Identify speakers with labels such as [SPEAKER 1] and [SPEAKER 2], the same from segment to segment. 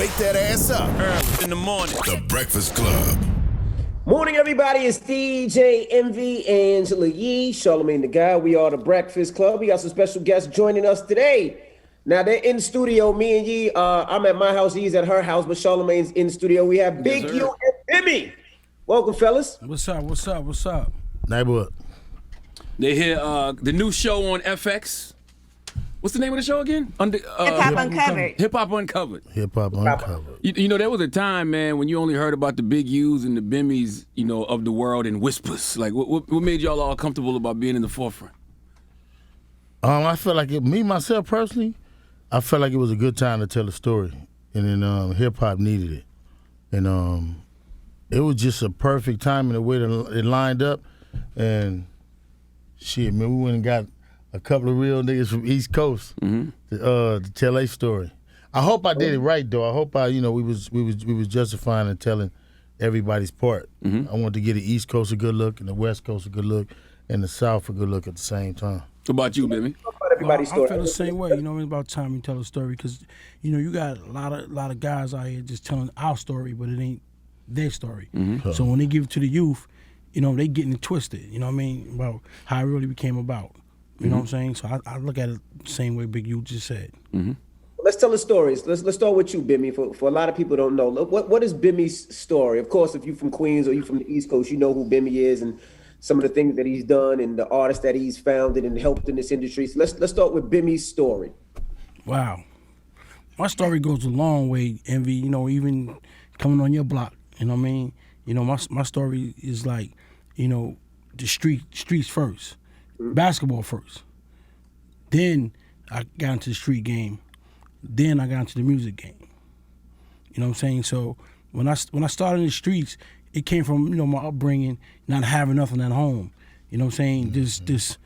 [SPEAKER 1] Wake that ass up.
[SPEAKER 2] Early in the morning.
[SPEAKER 1] The Breakfast Club.
[SPEAKER 3] Morning, everybody. It's DJ Envy, Angela Yee, Charlamagne the Guy. We are the Breakfast Club. We got some special guests joining us today. Now, they're in the studio. Me and Yee, I'm at my house. He's at her house, but Charlamagne's in the studio. We have Big U and Bimmy. Welcome, fellas.
[SPEAKER 4] What's up?
[SPEAKER 5] Neighborhood.
[SPEAKER 2] They hear the new show on FX. What's the name of the show again?
[SPEAKER 6] Hip Hop Uncovered.
[SPEAKER 2] Hip Hop Uncovered.
[SPEAKER 5] Hip Hop Uncovered.
[SPEAKER 2] You know, there was a time, man, when you only heard about the Big U's and the Bimmys, you know, of the world in whispers. Like, what made y'all all comfortable about being in the forefront?
[SPEAKER 5] I felt like myself personally, I felt like it was a good time to tell a story, and then hip hop needed it, and it was just a perfect time in the way that it lined up, and shit, man, we went and got a couple of real niggas from East Coast to tell a story. I hope I did it right though. I hope we was justifying and telling everybody's part. I wanted to get the East Coast a good look and the West Coast a good look and the South a good look at the same time.
[SPEAKER 2] What about you, Bimmy?
[SPEAKER 3] Everybody's story.
[SPEAKER 4] I feel the same way. You know, it's about time you tell a story because, you know, you got a lot of guys out here just telling our story, but it ain't their story. So when they give it to the youth, you know, they getting it twisted. You know what I mean? About how it really became about. You know what I'm saying? So I look at it the same way Big U just said.
[SPEAKER 3] Let's tell the stories. Let's start with you, Bimmy. For a lot of people who don't know, what is Bimmy's story? Of course, if you're from Queens or you're from the East Coast, you know who Bimmy is and some of the things that he's done and the artists that he's founded and helped in this industry. So let's start with Bimmy's story.
[SPEAKER 4] Wow. My story goes a long way, Envy, you know, even coming on your block, you know what I mean? You know, my story is like, you know, the streets first, basketball first. Then I got into the street game. Then I got into the music game. You know what I'm saying? So when I started in the streets, it came from, you know, my upbringing, not having nothing at home. You know what I'm saying? Just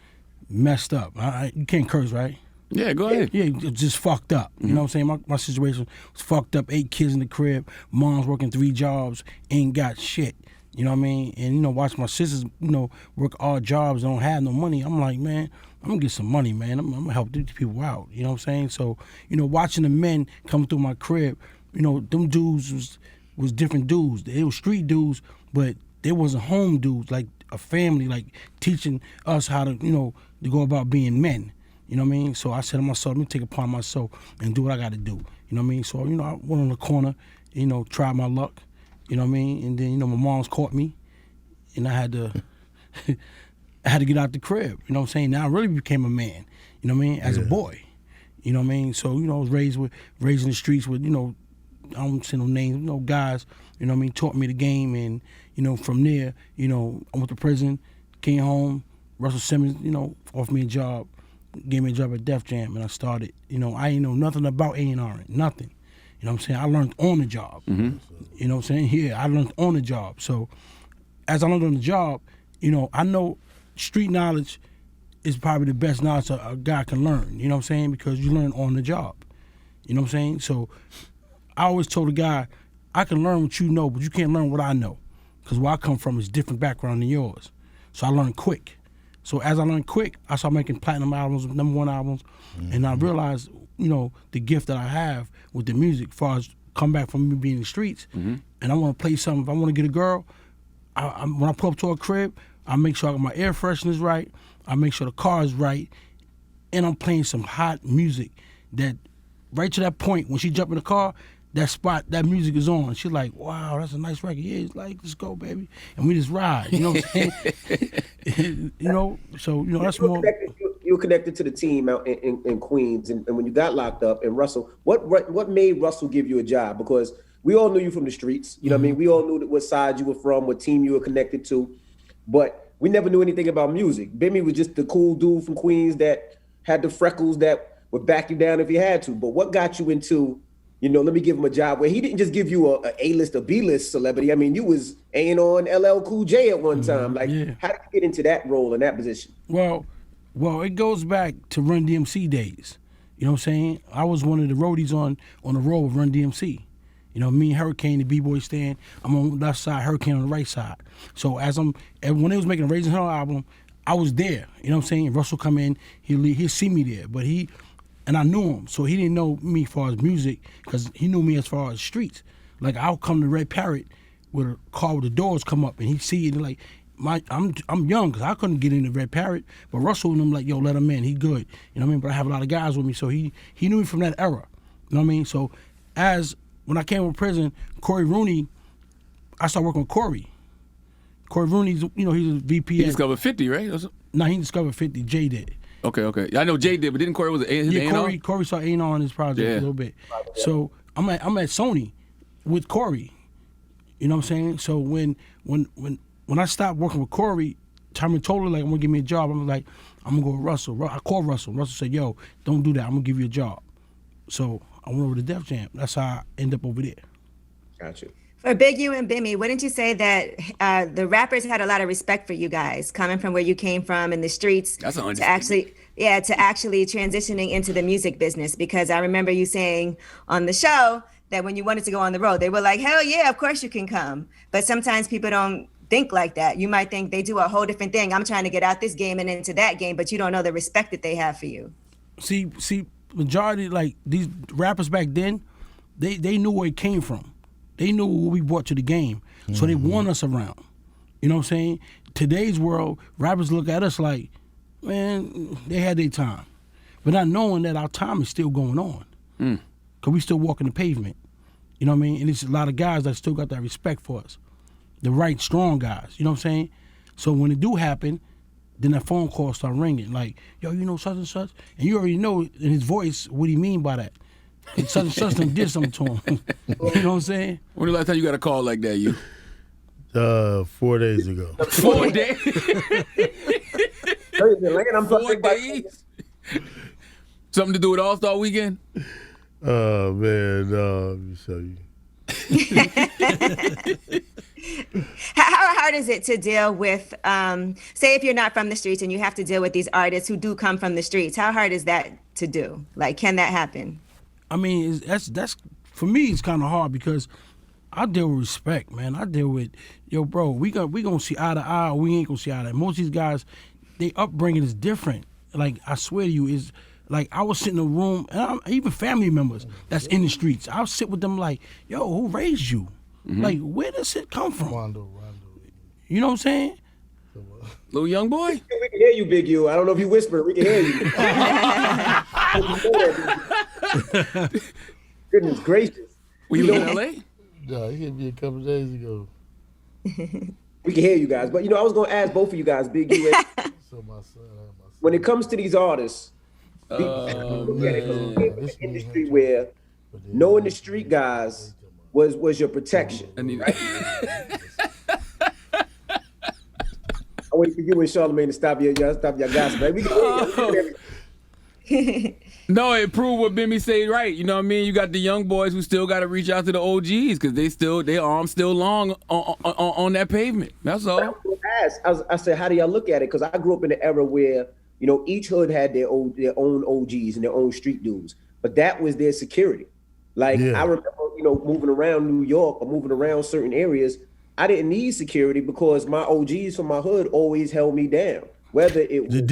[SPEAKER 4] messed up. You can't curse, right?
[SPEAKER 2] Yeah, go ahead.
[SPEAKER 4] Yeah, just fucked up. You know what I'm saying? My situation was fucked up. 8 kids in the crib. Mom's working 3 jobs. Ain't got shit. You know what I mean? And, you know, watch my sisters, you know, work odd jobs, don't have no money. I'm like, man, I'm going to get some money, man. I'm going to help these people out. You know what I'm saying? So, you know, watching the men come through my crib, you know, them dudes was different dudes. They were street dudes, but they wasn't home dudes, like a family, like teaching us how to, you know, to go about being men. You know what I mean? So I said to myself, let me take it upon myself and do what I got to do. You know what I mean? So, you know, I went on the corner, you know, tried my luck. You know what I mean? And then, you know, my mom's caught me, and I had to get out the crib. You know what I'm saying? Now I really became a man, you know what I mean, as a boy. You know what I mean? So, you know, I was raised in the streets with, you know, I don't say no names, you know, guys, you know what I mean, taught me the game. And, you know, from there, you know, I went to prison, came home, Russell Simmons, you know, offered me a job, gave me a job at Def Jam, and I started, you know, I didn't know nothing about A&R, nothing. You know what I'm saying? I learned on the job. You know what I'm saying? Yeah, I learned on the job. So as I learned on the job, you know, I know street knowledge is probably the best knowledge a guy can learn. You know what I'm saying? Because you learn on the job. You know what I'm saying? So I always told a guy, I can learn what you know, but you can't learn what I know. Because where I come from is different background than yours. So I learned quick. So as I learned quick, I started making platinum albums, #1 albums, and I realized, you know, the gift that I have with the music, as far as come back from me being in the streets, and I want to play something. If I want to get a girl, when I pull up to her crib, I make sure I got my air fresheners right, I make sure the car is right, and I'm playing some hot music that, right to that point, when she jump in the car, that spot, that music is on. She's like, wow, that's a nice record. Yeah, it's like, let's go, baby. And we just ride, you know what I'm saying? You know, so, you know, that's more.
[SPEAKER 3] You were connected to the team out in Queens, and when you got locked up, and Russell, what made Russell give you a job? Because we all knew you from the streets, you know what I mean? We all knew what side you were from, what team you were connected to, but we never knew anything about music. Bimmy was just the cool dude from Queens that had the freckles that would back you down if you had to. But what got you into, you know, let me give him a job where he didn't just give you a A-list or B-list celebrity. I mean, you was A&R LL Cool J at one time. Like, how did you get into that role and that position?
[SPEAKER 4] Well, it goes back to Run DMC days. You know what I'm saying? I was one of the roadies on the road with Run DMC. You know, me and Hurricane, the B-boy stand, I'm on the left side, Hurricane on the right side. So when they was making a Raising Hell album, I was there. You know what I'm saying? Russell come in, he'll see me there. But and I knew him, so he didn't know me as far as music, because he knew me as far as streets. Like, I'll come to Red Parrot with a car with the doors come up, and he'd see it, and like, I'm young, because I couldn't get into Red Parrot, but Russell and him like, yo, let him in, he good. You know what I mean? But I have a lot of guys with me, so he knew me from that era. You know what I mean? So when I came from prison, Corey Rooney, I started working with Corey. Corey Rooney's, he's a VP.
[SPEAKER 2] He discovered 50, right?
[SPEAKER 4] No, he discovered 50. Jay did.
[SPEAKER 2] Okay. Yeah, I know Jay did, but didn't Corey was his A&R?
[SPEAKER 4] Corey saw A&R on his project a little bit. So I'm at Sony with Corey. You know what I'm saying? So when I stopped working with Corey, Tyron told her, like, I'm gonna give me a job. I'm like, I'm gonna go with Russell. I called Russell. Russell said, yo, don't do that. I'm gonna give you a job. So I went over to Def Jam. That's how I end up over there.
[SPEAKER 3] Gotcha.
[SPEAKER 6] For Big U and Bimmy, wouldn't you say that the rappers had a lot of respect for you guys, coming from where you came from in the streets,
[SPEAKER 2] That's
[SPEAKER 6] to actually transitioning into the music business? Because I remember you saying on the show that when you wanted to go on the road, they were like, hell yeah, of course you can come. But sometimes people don't think like that. You might think they do a whole different thing. I'm trying to get out this game and into that game, but you don't know the respect that they have for you.
[SPEAKER 4] See, majority, like, these rappers back then, they knew where it came from. They knew what we brought to the game, so they want us around. You know what I'm saying? Today's world, rappers look at us like, man, they had their time. But not knowing that our time is still going on. Because we still walking the pavement. You know what I mean? And it's a lot of guys that still got that respect for us. The right, strong guys. You know what I'm saying? So when it do happen, then that phone call start ringing. Like, yo, you know such and such? And you already know in his voice what he mean by that. And such and such done did something to him. You know what I'm saying?
[SPEAKER 2] When the last time you got a call like that, you?
[SPEAKER 5] 4 days ago.
[SPEAKER 2] 4 days? 4 days? Something to do with All-Star Weekend?
[SPEAKER 5] Oh, man, let me show you.
[SPEAKER 6] How hard is it to deal with, say if you're not from the streets and you have to deal with these artists who do come from the streets, how hard is that to do? Like, can that happen?
[SPEAKER 4] I mean, that's for me, it's kind of hard because I deal with respect, man. I deal with, yo, bro, we gonna see eye to eye, or we ain't gonna see eye to eye. Most of these guys, their upbringing is different. Like, I swear to you, is like, I was sitting in a room, and even family members that's in the streets, I'll sit with them like, yo, who raised you? Like, where does it come from?
[SPEAKER 5] Rondo.
[SPEAKER 4] You know what I'm saying?
[SPEAKER 2] Little young boy?
[SPEAKER 3] We can hear you, Big U. I don't know if you whisper. We can hear you. Goodness gracious.
[SPEAKER 2] Were you in L.A.?
[SPEAKER 5] No, he hit me a couple days ago.
[SPEAKER 3] We can hear you guys. But, I was going to ask both of you guys, Big U.
[SPEAKER 5] So my son.
[SPEAKER 3] When it comes to these artists,
[SPEAKER 5] man.
[SPEAKER 3] this industry where knowing the street guys was your protection. Right? I wait for you and Charlamagne to stop your gossip. Right? We can hear you.
[SPEAKER 2] No, it proved what Bimmy said right. You know what I mean? You got the young boys who still got to reach out to the OGs because their arms still long on that pavement. That's all.
[SPEAKER 3] I said, how do y'all look at it? Because I grew up in an era where, each hood had their own OGs and their own street dudes, but that was their security. Like, I remember, moving around New York or moving around certain areas, I didn't need security because my OGs from my hood always held me down. Whether it was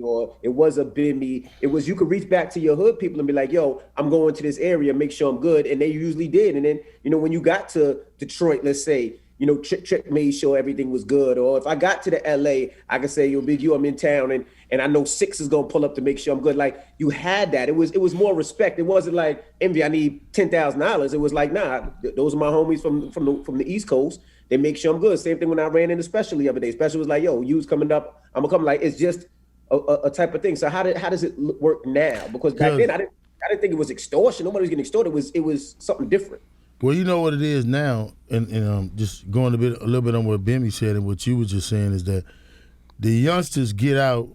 [SPEAKER 3] or it was a Bimmy, it was, you could reach back to your hood people and be like, yo, I'm going to this area, make sure I'm good. And they usually did. And then, when you got to Detroit, let's say, Trick made sure everything was good. Or if I got to the LA, I could say, yo, Big U, I'm in town and I know Six is gonna pull up to make sure I'm good. Like, you had that. It was more respect. It wasn't like, Envy, I need $10,000. It was like, nah, those are my homies from the East Coast. They make sure I'm good. Same thing when I ran into Special the other day. Special was like, yo, you's coming up, I'm gonna come. Like, it's just a type of thing. So how does it work now? Because back then I didn't think it was extortion. Nobody was getting extorted. It was something different.
[SPEAKER 5] Well, you know what it is now, and just going a little bit on what Bimmy said and what you were just saying is that the youngsters get out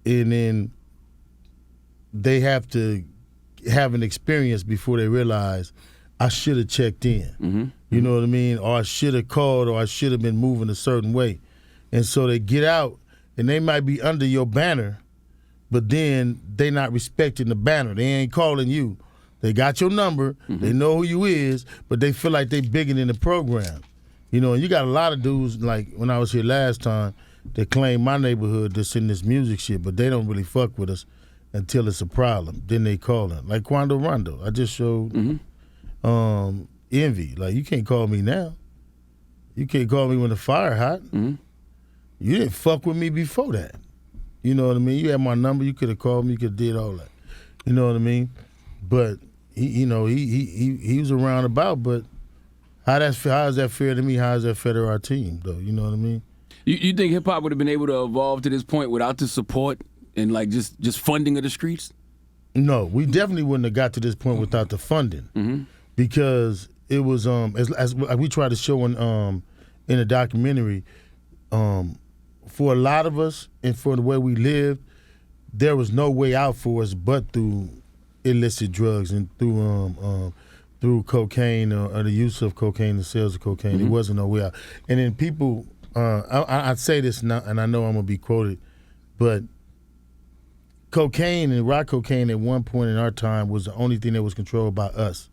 [SPEAKER 5] and then they have to have an experience before they realize I should have checked in.
[SPEAKER 2] Mm-hmm.
[SPEAKER 5] You know what I mean? Or I should have called, or I should have been moving a certain way. And so they get out and they might be under your banner, but then they not respecting the banner. They ain't calling you. They got your number. Mm-hmm. They know who you is, but they feel like they bigger than the program. And you got a lot of dudes, like when I was here last time, that claim my neighborhood that's in this music shit, but they don't really fuck with us. until it's a problem. Then they call him. Like Quando Rondo. I just showed Envy. Like, you can't call me now. You can't call me when the fire hot. You didn't fuck with me before that. You know what I mean? You had my number. You could have called me. You could have did all that. You know what I mean? But he was around about. But how is that fair to me? How is that fair to our team, though? You know what I mean?
[SPEAKER 2] You think hip hop would have been able to evolve to this point without the support and like just funding of the streets?
[SPEAKER 5] No, we definitely wouldn't have got to this point without the funding, because it was as we tried to show in the documentary, for a lot of us and for the way we lived, there was no way out for us but through illicit drugs and through cocaine or the use of cocaine, the sales of cocaine. There wasn't no way out. And then people, I'd say this now, and I know I'm gonna be quoted, but cocaine and rock cocaine at one point in our time was the only thing that was controlled by us.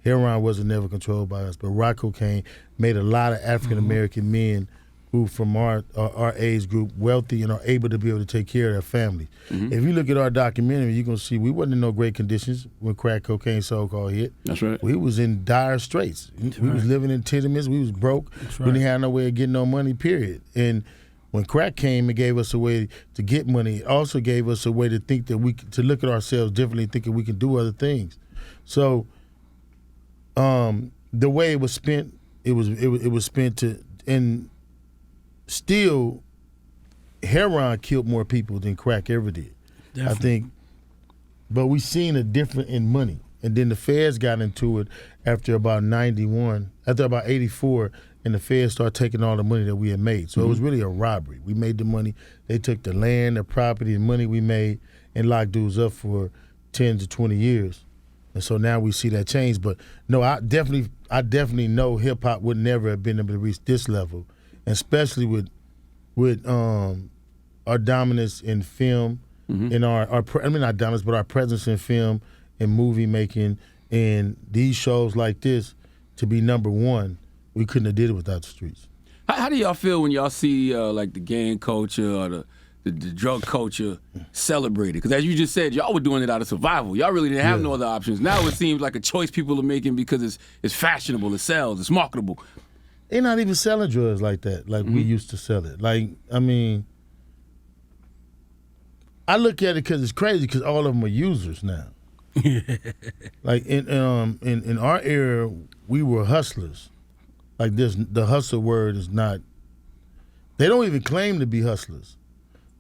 [SPEAKER 5] Heroin wasn't never controlled by us, but rock cocaine made a lot of African American men who from our age group wealthy and are able to be able to take care of their families. If you look at our documentary, you're going to see we wasn't in no great conditions when crack cocaine so-called hit.
[SPEAKER 2] That's right.
[SPEAKER 5] We was in dire straits. We was living in tenements. We was broke. We didn't have no way of getting no money, period. And when crack came, it gave us a way to get money. It also gave us a way to think that to look at ourselves differently, thinking we can do other things. So the way it was spent, it was spent to, and still, heroin killed more people than crack ever did. Definitely. I think, but we seen a difference in money. And then the feds got into it after about 84, and the feds started taking all the money that we had made. So it was really a robbery. We made the money. They took the land, the property, the money we made, and locked dudes up for 10 to 20 years. And so now we see that change. But no, I definitely know hip hop would never have been able to reach this level, and especially with our dominance in film, and our not dominance, but our presence in film and movie making, and these shows like this to be number one. We couldn't have did it without the streets.
[SPEAKER 2] How do y'all feel when y'all see like the gang culture or the drug culture celebrated? Because as you just said, y'all were doing it out of survival. Y'all really didn't have no other options. Now it seems like a choice people are making because it's fashionable, it sells, it's marketable.
[SPEAKER 5] They're not even selling drugs like that, like we used to sell it. Like, I mean, I look at it because it's crazy because all of them are users now. Like in our era, we were hustlers. Like the hustle word is not. They don't even claim to be hustlers.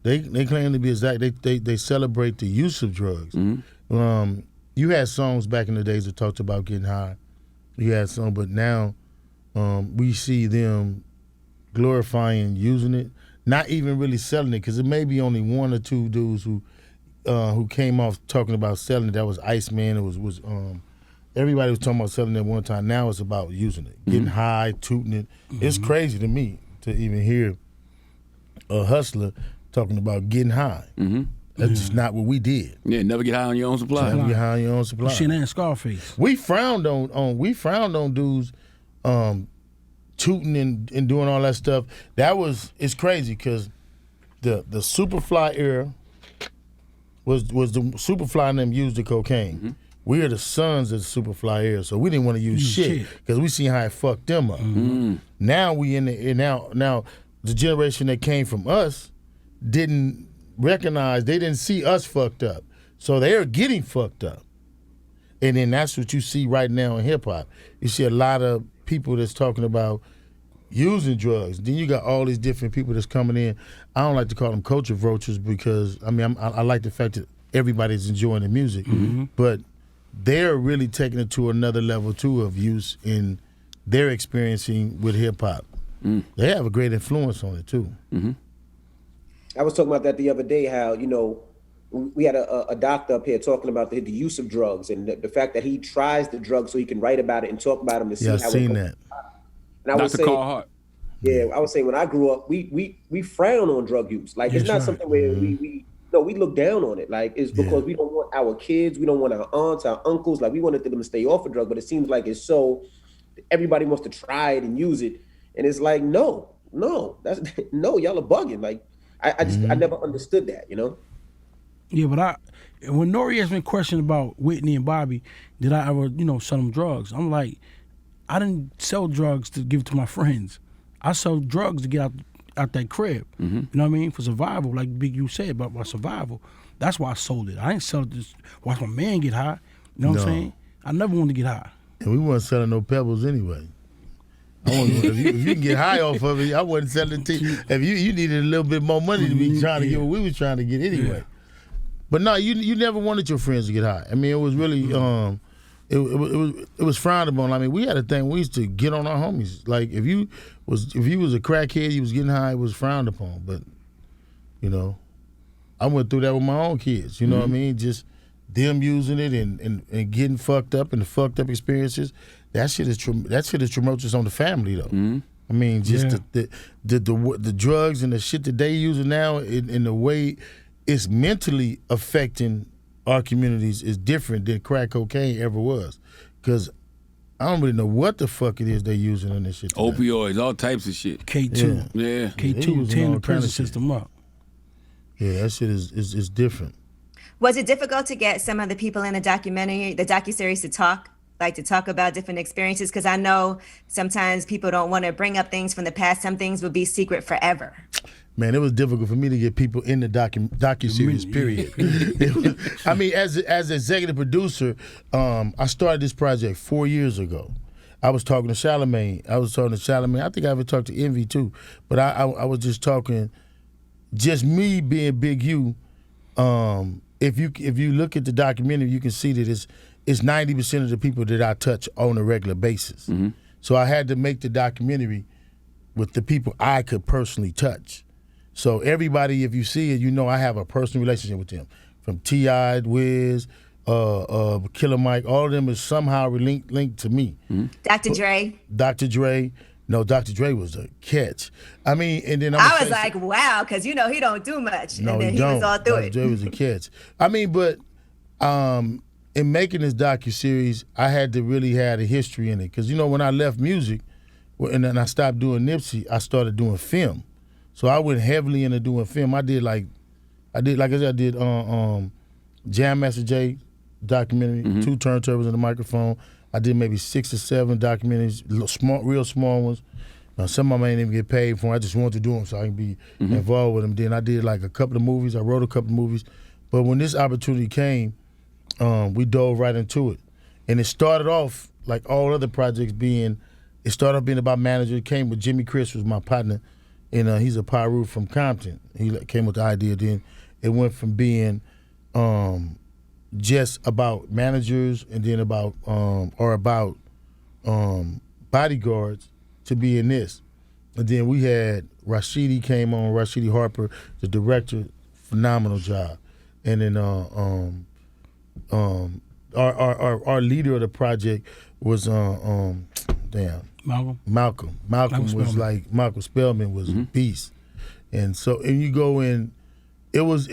[SPEAKER 5] They claim to be they celebrate the use of drugs. You had songs back in the days that talked about getting high. You had some, but now we see them glorifying using it, not even really selling it, because it may be only one or two dudes who came off talking about selling it. That was Iceman. It was everybody was talking about selling it at one time. Now it's about using it, getting high, tooting it. It's crazy to me to even hear a hustler talking about getting high. That's just not what we did.
[SPEAKER 2] Yeah, never get high on your own supply.
[SPEAKER 5] Never get high on your own supply.
[SPEAKER 4] Shit ain't Scarface.
[SPEAKER 5] We frowned on dudes tooting and doing all that stuff. It's crazy because the Superfly era was the Superfly and them used the cocaine. We are the sons of the Superfly era, so we didn't want to use shit because we seen how it fucked them up. Now we now the generation that came from us didn't recognize, they didn't see us fucked up, so they're getting fucked up. And then that's what you see right now in hip hop. You see a lot of people that's talking about using drugs. Then you got all these different people that's coming in. I don't like to call them culture vultures because I like the fact that everybody's enjoying the music, but they're really taking it to another level too of use in their experiencing with hip hop. They have a great influence on it too.
[SPEAKER 3] I was talking about that the other day, how, we had a doctor up here talking about the use of drugs and the fact that he tries the drugs so he can write about it and talk about them to see how
[SPEAKER 5] I've seen that.
[SPEAKER 3] And I was saying,
[SPEAKER 2] Carl Hart.
[SPEAKER 3] Yeah, I was saying when I grew up, we frown on drug use. Like it's not something where we look down on it. Like it's because we don't want our kids, we don't want our aunts, our uncles. Like we wanted them to stay off of drugs, but it seems like it's so everybody wants to try it and use it, and it's like no, that's no, y'all are bugging. Like I never understood that,
[SPEAKER 4] Yeah, but when Nori has been questioned about Whitney and Bobby, did I ever, sell them drugs? I'm like, I didn't sell drugs to give to my friends. I sell drugs to get out that crib.
[SPEAKER 2] Mm-hmm.
[SPEAKER 4] You know what I mean? For survival, like Big U said about my survival. That's why I sold it. I didn't sell it to just watch my man get high. You know what I'm saying? I never wanted to get high.
[SPEAKER 5] And we weren't selling no pebbles anyway. If you can get high off of it, I wasn't selling it to you. If you needed a little bit more money to be trying to get what we was trying to get anyway. Yeah. But no, you never wanted your friends to get high. I mean, it was really it was frowned upon. I mean, we had a thing. We used to get on our homies. Like if you was a crackhead, you was getting high. It was frowned upon. But I went through that with my own kids. You know what I mean? Just them using it and getting fucked up and the fucked up experiences. That shit is tumultuous on the family though. Mm-hmm. I mean, just the drugs and the shit that they using now in the way it's mentally affecting our communities is different than crack cocaine ever was. Because I don't really know what the fuck it is they using in this shit today.
[SPEAKER 2] Opioids, all types of shit.
[SPEAKER 4] K2.
[SPEAKER 2] Yeah.
[SPEAKER 4] K2 tearing the prison system up.
[SPEAKER 5] Yeah, that shit is different.
[SPEAKER 6] Was it difficult to get some of the people in the docuseries to talk about different experiences? Because I know sometimes people don't want to bring up things from the past. Some things would be secret forever.
[SPEAKER 5] Man, it was difficult for me to get people in the docuseries, period. I mean, as executive producer, I started this project 4 years ago. I was talking to Charlamagne. I think I ever talked to Envy too. But I was just talking, just me being Big U. If you look at the documentary, you can see that it's 90% of the people that I touch on a regular basis. Mm-hmm. So I had to make the documentary with the people I could personally touch. So everybody, if you see it, I have a personal relationship with them. From T.I., Wiz, Killer Mike, all of them is somehow linked to me.
[SPEAKER 6] Mm-hmm. Dr. Dre.
[SPEAKER 5] Dr. Dre. No, Dr. Dre was a catch. I mean, and then
[SPEAKER 6] I was like, wow, because he don't do much.
[SPEAKER 5] No,
[SPEAKER 6] and then
[SPEAKER 5] he
[SPEAKER 6] was all through
[SPEAKER 5] Dr. Dre was a catch. I mean, but in making this docuseries, I had to really have a history in it. Because, when I left music, and then I stopped doing Nipsey, I started doing film. So I went heavily into doing film. I did Jam Master Jay documentary, 2 turntables and a microphone. I did maybe 6 or 7 documentaries, real small ones. Some of them I ain't even get paid for. I just wanted to do them so I can be involved with them. Then I did like a couple of movies. I wrote a couple of movies. But when this opportunity came, we dove right into it. And it started off like all other projects being about manager. It came with Jimmy Chris was my partner. And he's a Pyru from Compton. He came with the idea. Then it went from being just about managers and then about bodyguards to being this. And then we had Rashidi came on, Rashidi Harper, the director, phenomenal job. And then our leader of the project was Malcolm. Malcolm Spellman was a beast. And you go in, it was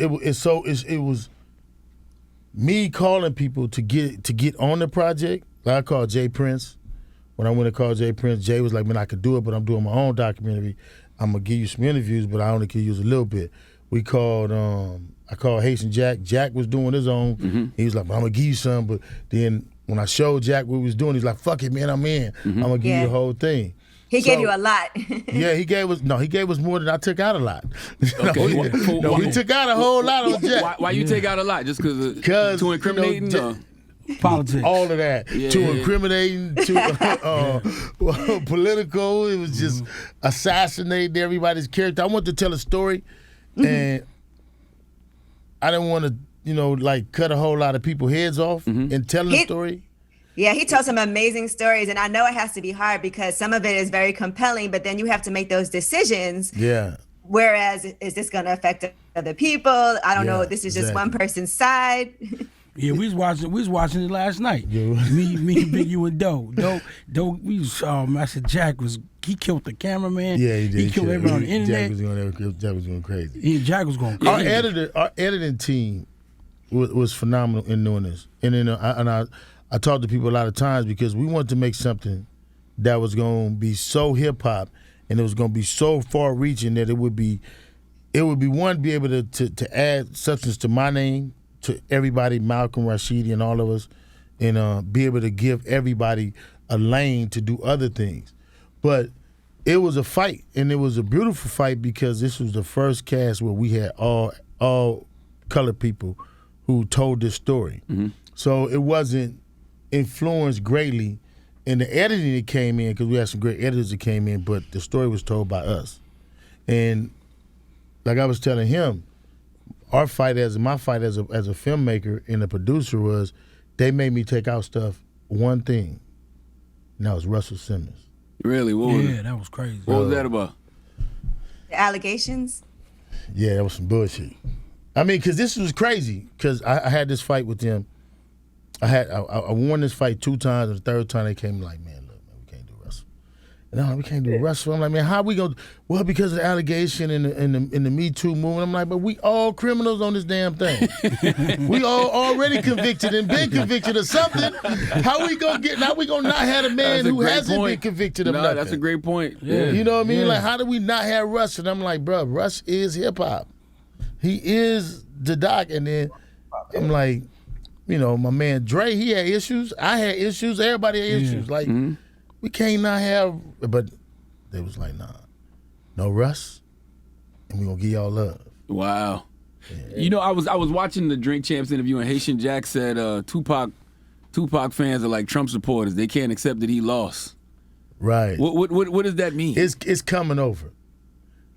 [SPEAKER 5] me calling people to get on the project. Like I called Jay Prince. When I went to call Jay Prince, Jay was like, man, I could do it, but I'm doing my own documentary. I'm gonna give you some interviews, but I only can use a little bit. We called I called Haitian Jack. Jack was doing his own. Mm-hmm. He was like, well, I'm gonna give you some, but then when I showed Jack what we was doing, he's like, fuck it, man, I'm in. I'm gonna give you the whole thing.
[SPEAKER 6] He gave you a lot.
[SPEAKER 5] Yeah, he gave us more than I took out a lot. Okay. We took out a whole lot on Jack.
[SPEAKER 2] Why you take out a lot? Just because too incriminating?
[SPEAKER 4] Politics.
[SPEAKER 5] All of that. Too incriminating, too political. It was just assassinating everybody's character. I wanted to tell a story, and I didn't want to, cut a whole lot of people's heads off in telling the story.
[SPEAKER 6] Yeah, he told some amazing stories, and I know it has to be hard because some of it is very compelling, but then you have to make those decisions.
[SPEAKER 5] Yeah.
[SPEAKER 6] Whereas, is this going to affect other people? I don't know. This is just one person's side.
[SPEAKER 4] Yeah, we was watching it last night. Yeah. Me, Big U, and Doe. I said Jack he killed the cameraman.
[SPEAKER 5] Yeah, he did.
[SPEAKER 4] He killed everyone on the internet.
[SPEAKER 5] Jack was going crazy.
[SPEAKER 4] Jack was going crazy.
[SPEAKER 5] Our editing team was phenomenal in doing this, and then I talked to people a lot of times because we wanted to make something that was going to be so hip hop and it was going to be so far reaching that it would be it would be one, be able to add substance to my name, to everybody, Malcolm, Rashidi, and all of us, and be able to give everybody a lane to do other things. But it was a fight, and it was a beautiful fight because this was the first cast where we had all colored people who told this story. Mm-hmm. So it wasn't influenced greatly in the editing that came in, because we had some great editors that came in, but the story was told by us. And like I was telling him, my fight as a filmmaker and a producer was, they made me take out stuff, one thing, and that was Russell Simmons.
[SPEAKER 2] Really? What was it?
[SPEAKER 4] That was crazy.
[SPEAKER 2] What was that about?
[SPEAKER 6] The allegations?
[SPEAKER 5] Yeah, that was some bullshit. I mean, because this was crazy, because I had this fight with them. I won this fight 2 times, and the third time they came like, man, look, man, we can't do Russell. No, we can't do Russell. I'm like, man, how we going to, well, because of the allegation in the Me Too movement. I'm like, but we all criminals on this damn thing. We all already convicted and been convicted of something. How we going to get, now we going to not have a man who hasn't been convicted of nothing.
[SPEAKER 2] That's a great point.
[SPEAKER 4] Yeah.
[SPEAKER 5] You know what I mean? Like, how do we not have Russ? And I'm like, bro, Russ is hip-hop. He is the doc. And then I'm like, you know, my man Dre, he had issues. I had issues. Everybody had issues. Like, we can't not have, but they was like, nah, no Russ, and we gonna give y'all love.
[SPEAKER 2] Wow. Yeah. You know, I was watching the Drink Champs interview, and Haitian Jack said Tupac fans are like Trump supporters. They can't accept that he lost.
[SPEAKER 5] Right.
[SPEAKER 2] What does that mean?
[SPEAKER 5] It's coming over.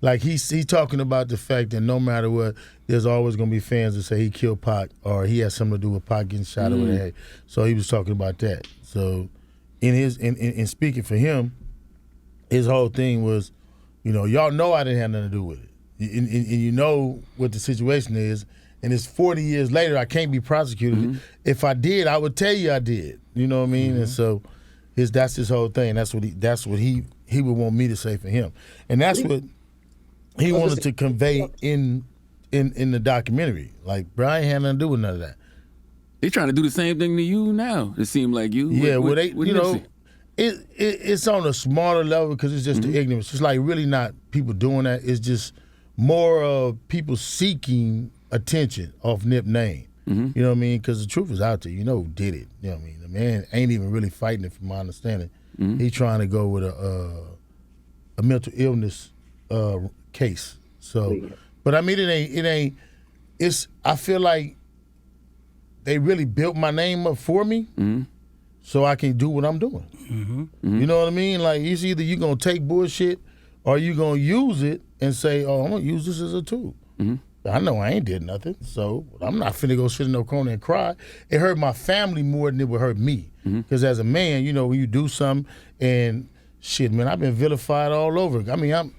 [SPEAKER 5] Like he's talking about the fact that no matter what, there's always gonna be fans that say he killed Pac or he has something to do with Pac getting shot over there. So he was talking about that. So in speaking for him, his whole thing was, you know, y'all know I didn't have nothing to do with it. And you know what the situation is. And it's 40 years later, I can't be prosecuted. Mm-hmm. If I did, I would tell you I did. You know what I mean? Mm-hmm. And so that's his whole thing. That's what he would want me to say for him. And that's what he wanted to convey in the documentary. Like, Brian had nothing to do with none of that.
[SPEAKER 2] They trying to do the same thing to you now. It seemed like you.
[SPEAKER 5] Yeah,
[SPEAKER 2] with
[SPEAKER 5] you know, it's on a smaller level because it's just the ignorance. It's like really not people doing that. It's just more of people seeking attention off Nip name. Mm-hmm. You know what I mean? Because the truth is out there. You know who did it. You know what I mean? The man ain't even really fighting it, from my understanding. Mm-hmm. He's trying to go with a mental illness case. So, but I mean, it ain't. I feel like they really built my name up for me, so I can do what I'm doing. Mm-hmm. Mm-hmm. You know what I mean? Like, it's either you gonna take bullshit or you gonna use it and say, "Oh, I'm gonna use this as a tool." Mm-hmm. I know I ain't did nothing, so I'm not finna go sit in no corner and cry. It hurt my family more than it would hurt me, because as a man, you know, when you do something and shit, man, I've been vilified all over. I mean,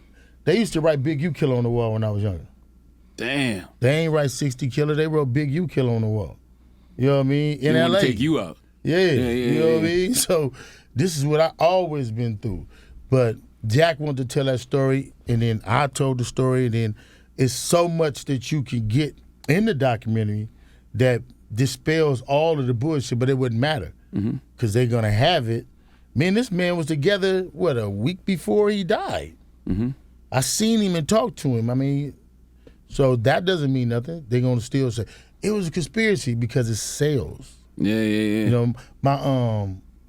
[SPEAKER 5] they used to write Big U Killer on the wall when I was younger.
[SPEAKER 2] Damn.
[SPEAKER 5] They ain't write 60 Killer. They wrote Big U Killer on the wall. You know what I mean? In LA.
[SPEAKER 2] Take you out.
[SPEAKER 5] Yeah. You know what I mean? So this is what I always been through. But Jack wanted to tell that story, and then I told the story, and then it's so much that you can get in the documentary that dispels all of the bullshit, but it wouldn't matter because they're going to have it. Man, this man was together, a week before he died. Mm-hmm. I seen him and talked to him. I mean, so that doesn't mean nothing. They're going to still say, it was a conspiracy because it's sales.
[SPEAKER 2] Yeah.
[SPEAKER 5] You know,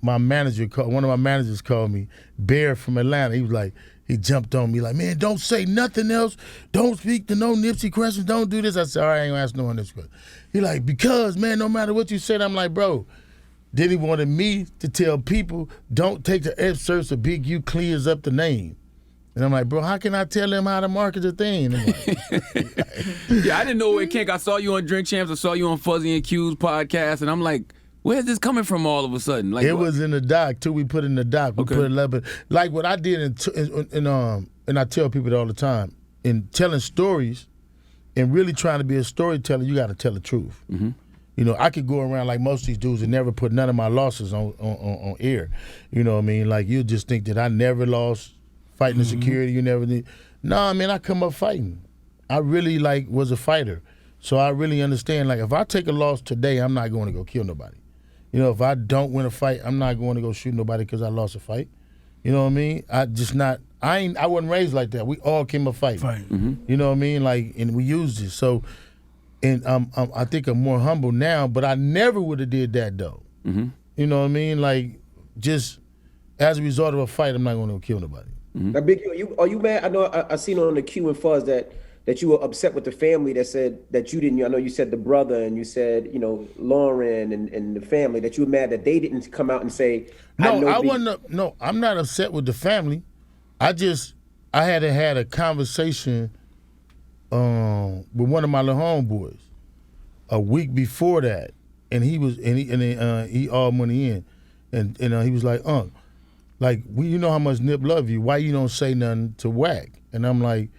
[SPEAKER 5] my manager, one of my managers called me, Bear from Atlanta. He was like, he jumped on me like, man, don't say nothing else. Don't speak to no Nipsey questions. Don't do this. I said, all right, I ain't going to ask no one this question. He like, because, man, no matter what you said, I'm like, bro. Then he wanted me to tell people, don't take the excerpts of Big U clears up the name. And I'm like, bro, how can I tell them how to market the thing? I'm like,
[SPEAKER 2] yeah, I didn't know where it came. I saw you on Drink Champs. I saw you on Fuzzy and Q's podcast, and I'm like, where's this coming from all of a sudden? Like,
[SPEAKER 5] it was in the doc too. We put it in the doc. We put it up. Like what I did, and I tell people all the time, in telling stories, and really trying to be a storyteller, you got to tell the truth. Mm-hmm. You know, I could go around like most of these dudes and never put none of my losses on air. You know what I mean? Like, you just think that I never lost. Fighting the security, you never need. Nah, man, I come up fighting. I really was a fighter. So I really understand, if I take a loss today, I'm not going to go kill nobody. You know, if I don't win a fight, I'm not going to go shoot nobody because I lost a fight. You know what I mean? I I wasn't raised like that. We all came up fighting. You know what I mean? Like, and we used it. So, and I think I'm more humble now, but I never would have did that though. You know what I mean? Like, just as a result of a fight, I'm not going to kill nobody.
[SPEAKER 3] Now, Big Q, are you mad? I know I seen on the Q and Fuzz that you were upset with the family that said that you didn't. I know you said the brother and you said Lauren and the family that you were mad that they didn't come out and say.
[SPEAKER 5] No, I'm not upset with the family. I had a conversation with one of my little homeboys a week before that, and he all money in, and he was like, like, you know how much Nip love you. Why you don't say nothing to Wack? And I'm like,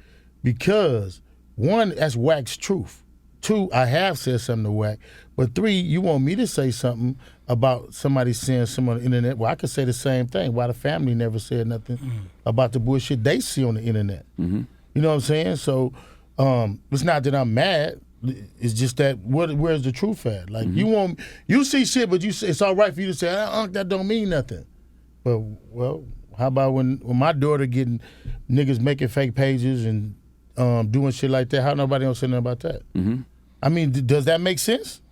[SPEAKER 5] because one, that's Wack's truth. Two, I have said something to Wack. But three, you want me to say something about somebody saying something on the internet? Well, I could say the same thing. Why the family never said nothing about the bullshit they see on the internet? You know what I'm saying? So it's not that I'm mad. It's just that where's the truth at? Like, you see shit, but you say it's all right for you to say, that don't mean nothing. But, well, how about when my daughter getting niggas making fake pages and doing shit like that, how nobody else say nothing about that? I mean, does that make sense?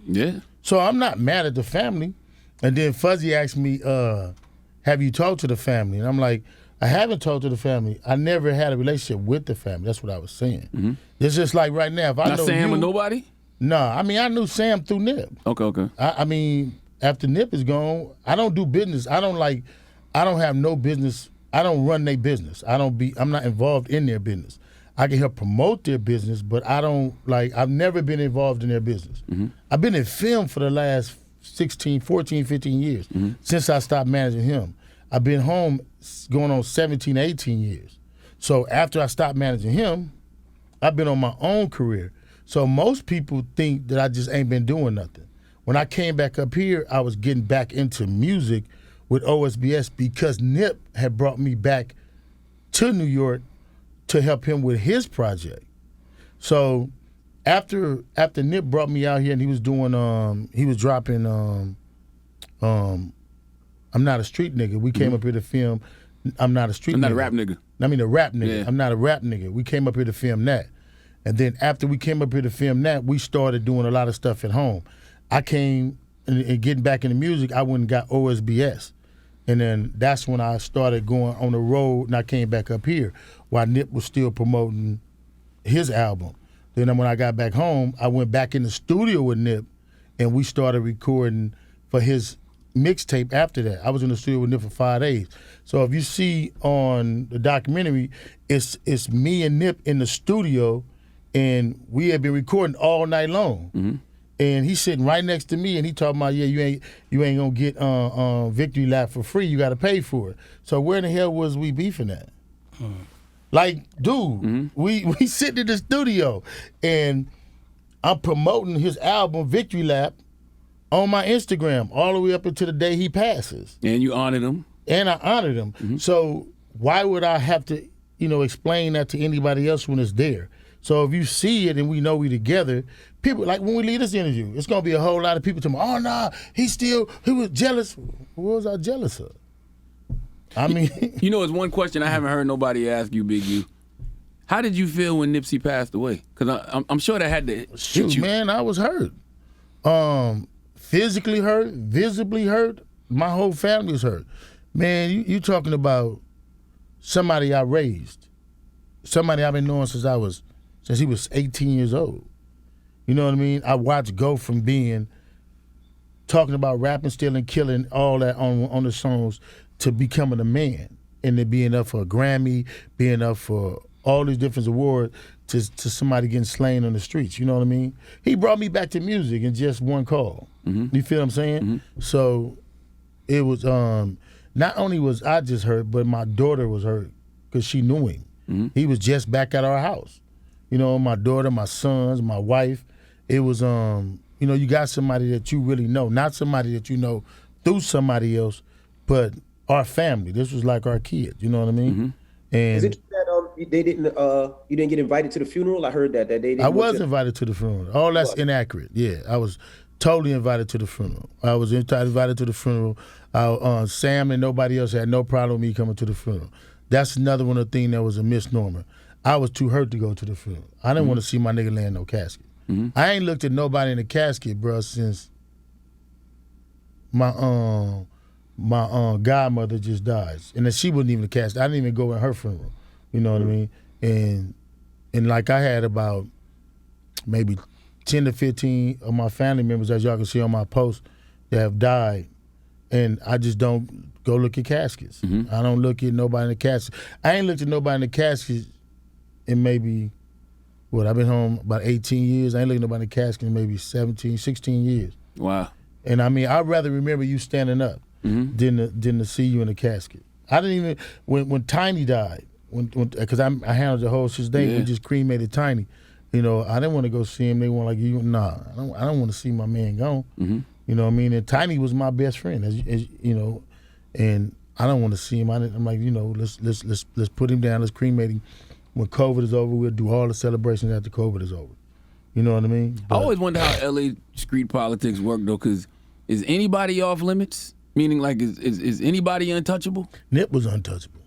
[SPEAKER 2] Yeah.
[SPEAKER 5] So I'm not mad at the family. And then Fuzzy asked me, have you talked to the family? And I'm like, I haven't talked to the family. I never had a relationship with the family. That's what I was saying. It's just like right now, if I
[SPEAKER 2] Not
[SPEAKER 5] know
[SPEAKER 2] Sam
[SPEAKER 5] you,
[SPEAKER 2] or nobody?
[SPEAKER 5] No, I mean, I knew Sam through Nip.
[SPEAKER 2] Okay.
[SPEAKER 5] I mean, after Nip is gone, I don't do business. I don't have no business. I don't run their business. I'm not involved in their business. I can help promote their business, but I've never been involved in their business. I've been in film for the last 14, 15 years since I stopped managing him. I've been home going on 17, 18 years. So after I stopped managing him, I've been on my own career. So most people think that I just ain't been doing nothing. When I came back up here, I was getting back into music with OSBS because Nip had brought me back to New York to help him with his project. So after Nip brought me out here and he was doing he was dropping I'm Not a Street Nigga. We came up here to film I'm Not a Street Nigga.
[SPEAKER 2] I'm not a rap nigga.
[SPEAKER 5] I mean a rap nigga.
[SPEAKER 2] Yeah.
[SPEAKER 5] I'm Not a Rap Nigga. We came up here to film that. And then after we came up here to film that, we started doing a lot of stuff at home. I came and getting back into music, I went and got OSBS. And then that's when I started going on the road and I came back up here while Nip was still promoting his album. Then when I got back home, I went back in the studio with Nip and we started recording for his mixtape after that. I was in the studio with Nip for 5 days. So if you see on the documentary, it's me and Nip in the studio and we had been recording all night long. And he's sitting right next to me, and he talking about, you ain't gonna get Victory Lap for free. You got to pay for it. So where the hell was we beefing at? Like, dude, we sitting in the studio, and I'm promoting his album Victory Lap on my Instagram all the way up until the day he passes.
[SPEAKER 2] And you honored him.
[SPEAKER 5] And I honored him. So why would I have to, explain that to anybody else when it's there? So if you see it and we know we together, people, like when we leave this interview, it's going to be a whole lot of people telling me, oh, nah, he was jealous. What was I jealous of? I mean.
[SPEAKER 2] It's one question I haven't heard nobody ask you, Big U. How did you feel when Nipsey passed away? Because I'm sure that had to hit you.
[SPEAKER 5] Man, I was hurt. Physically hurt, visibly hurt. My whole family was hurt. Man, you talking about somebody I raised. Somebody I've been knowing since he was 18 years old. You know what I mean? I watched go from talking about rapping, stealing, killing, all that on the songs to becoming a man and then being up for a Grammy, being up for all these different awards to somebody getting slain on the streets. You know what I mean? He brought me back to music in just one call. You feel what I'm saying? So it was, not only was I just hurt, but my daughter was hurt because she knew him. He was just back at our house. My daughter, my sons, my wife. It was, you got somebody that you really know, not somebody that you know through somebody else, but our family. This was like our kid. You know what I mean? And
[SPEAKER 3] is it true that they didn't? You didn't get invited to the funeral? I heard that they didn't.
[SPEAKER 5] I was invited to the funeral. All that's inaccurate. Yeah, I was totally invited to the funeral. I was invited to the funeral. Sam and nobody else had no problem with me coming to the funeral. That's another one of the things that was a misnomer. I was too hurt to go to the funeral. I didn't want to see my nigga lay in no casket. I ain't looked at nobody in the casket, bro, since my godmother just died. And then she wasn't even in the casket. I didn't even go in her funeral. You know what I mean? And like I had about maybe 10 to 15 of my family members, as y'all can see on my post, that have died. And I just don't go look at caskets. I don't look at nobody in the casket. I ain't looked at nobody in the casket in maybe, I've been home about 18 years. I ain't looked at nobody in the casket in maybe 17, 16 years.
[SPEAKER 2] Wow.
[SPEAKER 5] And I mean, I'd rather remember you standing up than to see you in a casket. I didn't even, when Tiny died, because I handled the whole thing, we just cremated Tiny. You know, I didn't want to go see him. They were like, I don't want to see my man gone. You know what I mean? And Tiny was my best friend, as you know, and I don't want to see him. I'm like, let's put him down. Let's cremate him. When COVID is over, we'll do all the celebrations after COVID is over. You know what I mean?
[SPEAKER 2] I always wonder how LA street politics work though, because is anybody off limits? Meaning, like, is anybody untouchable?
[SPEAKER 5] Nip was untouchable.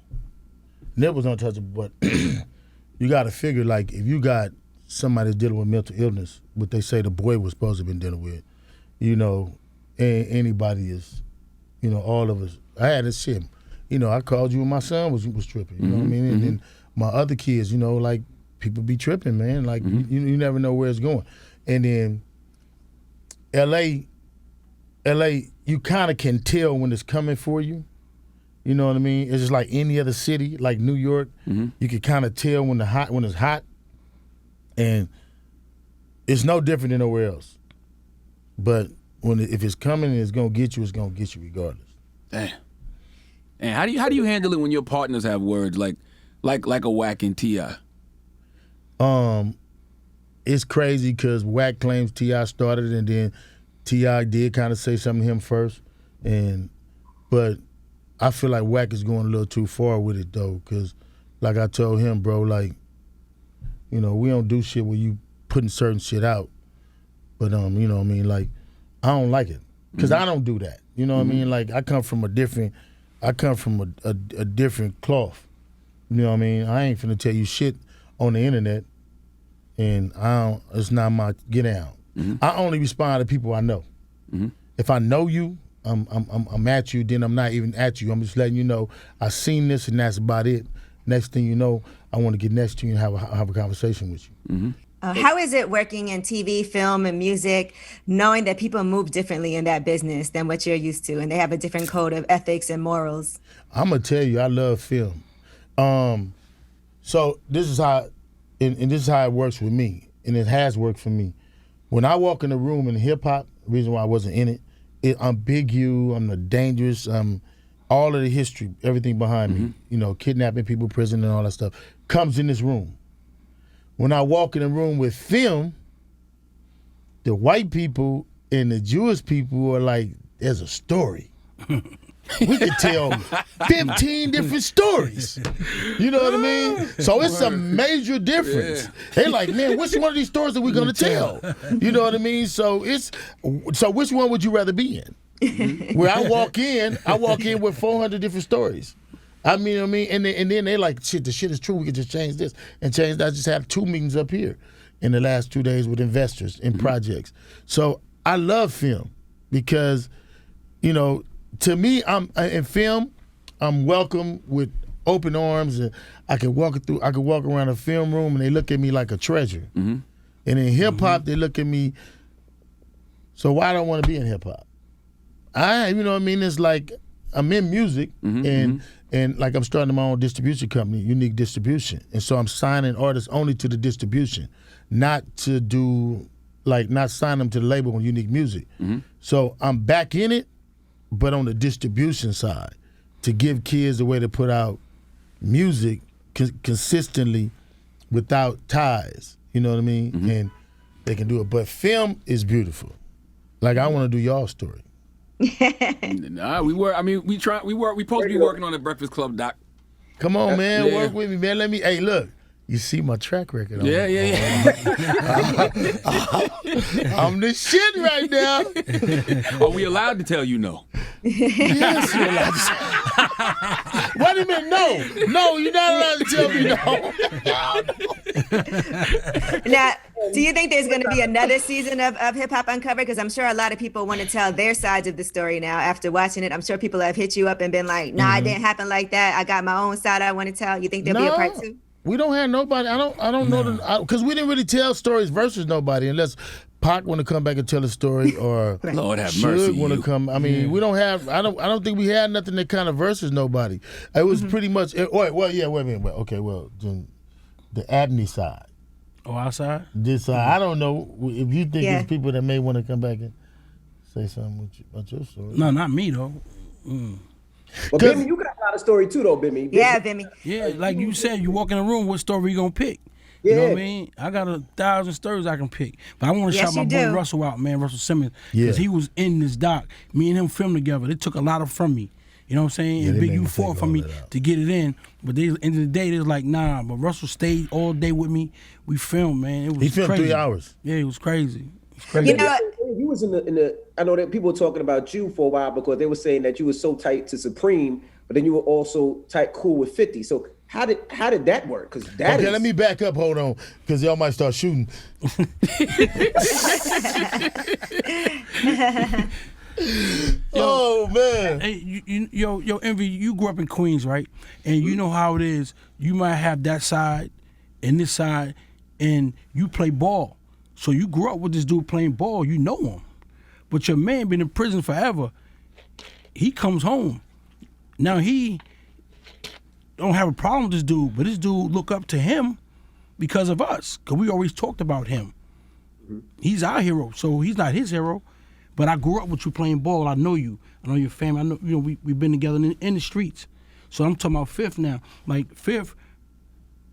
[SPEAKER 5] But you got to figure, like, if you got somebody dealing with mental illness, what they say the boy was supposed to have been dealing with, you know, anybody is, you know, all of us. I had this shit. You know, I called you when my son was tripping. You know what I mean? And then my other kids, you know, like, people be tripping, man. Like, you never know where it's going. And then L.A., you kind of can tell when it's coming for you. You know what I mean? It's just like any other city, like New York. You can kind of tell when it's hot. And it's no different than nowhere else. But if it's coming and it's gonna get you, it's gonna get you regardless.
[SPEAKER 2] Damn. And how do you handle it when your partners have words like a Wack and T.I.?
[SPEAKER 5] It's crazy because Wack claims T.I. started, and then T.I. did kind of say something to him first, but I feel like Wack is going a little too far with it though, because like I told him, bro, like, you know, we don't do shit where you putting certain shit out, but you know what I mean, like, I don't like it because I don't do that. You know what I mean? Like, I come from a different cloth. You know what I mean? I ain't finna tell you shit on the internet, and it's not my get down. I only respond to people I know. If I know you, I'm at you, then I'm not even at you. I'm just letting you know I seen this and that's about it. Next thing you know, I want to get next to you and have a conversation with you.
[SPEAKER 6] How is it working in TV, film, and music, knowing that people move differently in that business than what you're used to, and they have a different code of ethics and morals?
[SPEAKER 5] I'm gonna tell you, I love film. So this is how, and this is how it works with me, and it has worked for me. When I walk in the room in hip hop, the reason why I wasn't in it, I'm Big U, I'm the Dangerous, all of the history, everything behind me, you know, kidnapping people, prison, and all that stuff, comes in this room. When I walk in the room with film, the white people and the Jewish people are like, there's a story. We could tell 15 different stories. You know what I mean? So it's a major difference. They're like, man, which one of these stories are we gonna tell? You know what I mean? So which one would you rather be in? Where I walk in with 400 different stories. I mean, and then they like, shit, the shit is true. We could just change this and change that. I just had 2 meetings up here in the last 2 days with investors in projects. So I love film because, you know, to me, in film, I'm welcome with open arms, and I can walk around a film room and they look at me like a treasure. And in hip hop, they look at me. So why don't I want to be in hip hop? You know what I mean? It's like I'm in music and like I'm starting my own distribution company, Unique Distribution, and so I'm signing artists only to the distribution, not sign them to the label on Unique Music. So I'm back in it, but on the distribution side, to give kids a way to put out music consistently without ties. You know what I mean? And they can do it. But film is beautiful. Like, I want to do y'all's story.
[SPEAKER 2] Nah, we supposed to be working on the Breakfast Club doc.
[SPEAKER 5] Come on, man, work with me, man. Hey, look, you see my track record.
[SPEAKER 2] Yeah.
[SPEAKER 5] I'm the shit right now.
[SPEAKER 2] Are we allowed to tell you no?
[SPEAKER 5] Yes, you're allowed to. What a minute. No, you're not allowed to tell me no.
[SPEAKER 6] Now, do you think there's going to be another season of Hip Hop Uncovered? Because I'm sure a lot of people want to tell their sides of the story now after watching it. I'm sure people have hit you up and been like, nah, it didn't happen like that. I got my own side I want to tell. You think there'll be a part 2?
[SPEAKER 5] We don't have nobody. I don't know because we didn't really tell stories versus nobody unless Pac want to come back and tell a story or
[SPEAKER 2] Lord have mercy.
[SPEAKER 5] want to come. I mean, we don't have. I don't think we had nothing that kind of versus nobody. It was pretty much. Wait a minute. Okay, well, then the Antney side.
[SPEAKER 4] Oh, outside?
[SPEAKER 5] This side. I don't know if you think there's people that may want to come back and say something about your story.
[SPEAKER 4] No, not me though.
[SPEAKER 3] Well, Bimmy, you got a lot of story too, though, Bimmy.
[SPEAKER 6] Yeah, Bimmy.
[SPEAKER 4] Yeah, like you said, you walk in a room, what story you gonna pick? You know what I mean? I got 1,000 stories I can pick. But I want to shout my boy Russell out, man, Russell Simmons. Because he was in this doc. Me and him filmed together. They took a lot from me. You know what I'm saying?
[SPEAKER 5] Yeah,
[SPEAKER 4] and Big
[SPEAKER 5] made
[SPEAKER 4] U
[SPEAKER 5] me
[SPEAKER 4] fought
[SPEAKER 5] take
[SPEAKER 4] for
[SPEAKER 5] all
[SPEAKER 4] me
[SPEAKER 5] that out.
[SPEAKER 4] to get it in. But they, at the end of the day, they was like, nah. But Russell stayed all day with me. We filmed, man. It was
[SPEAKER 5] He filmed
[SPEAKER 4] crazy.
[SPEAKER 5] 3 hours.
[SPEAKER 4] Yeah, it was crazy. It was crazy.
[SPEAKER 6] You know,
[SPEAKER 3] You was in the. I know that people were talking about you for a while because they were saying that you were so tight to Supreme, but then you were also cool with 50. So how did that work? Because that
[SPEAKER 5] Okay,
[SPEAKER 3] is,
[SPEAKER 5] let me back up. Hold on, because y'all might start shooting. Oh man!
[SPEAKER 4] Hey, yo, Envy, you grew up in Queens, right? And you know how it is. You might have that side and this side, and you play ball. So you grew up with this dude playing ball. You know him. But your man been in prison forever. He comes home. Now he don't have a problem with this dude, but this dude look up to him because of us. Because we always talked about him. He's our hero, so he's not his hero. But I grew up with you playing ball. I know you. I know your family. I know we've been together in the streets. So I'm talking about Fifth now. Like Fifth,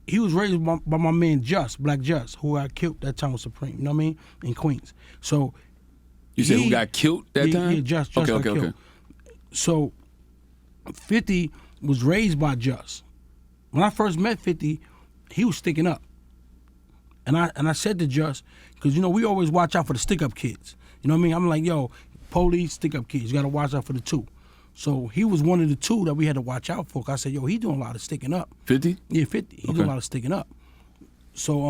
[SPEAKER 4] he was raised by my man Just, Black Just, who I killed that time with Supreme. You know what I mean? In Queens. So
[SPEAKER 2] You said who got killed that time?
[SPEAKER 4] Yeah, Just got killed. So 50 was raised by Just. When I first met 50, he was sticking up. And I said to Just, because we always watch out for the stick up kids. You know what I mean? I'm like, yo, police, stick up kids, you gotta watch out for the 2. So he was one of the 2 that we had to watch out for. I said, yo, he doing a lot of sticking up.
[SPEAKER 2] 50?
[SPEAKER 4] Yeah, 50. He doing a lot of sticking up. So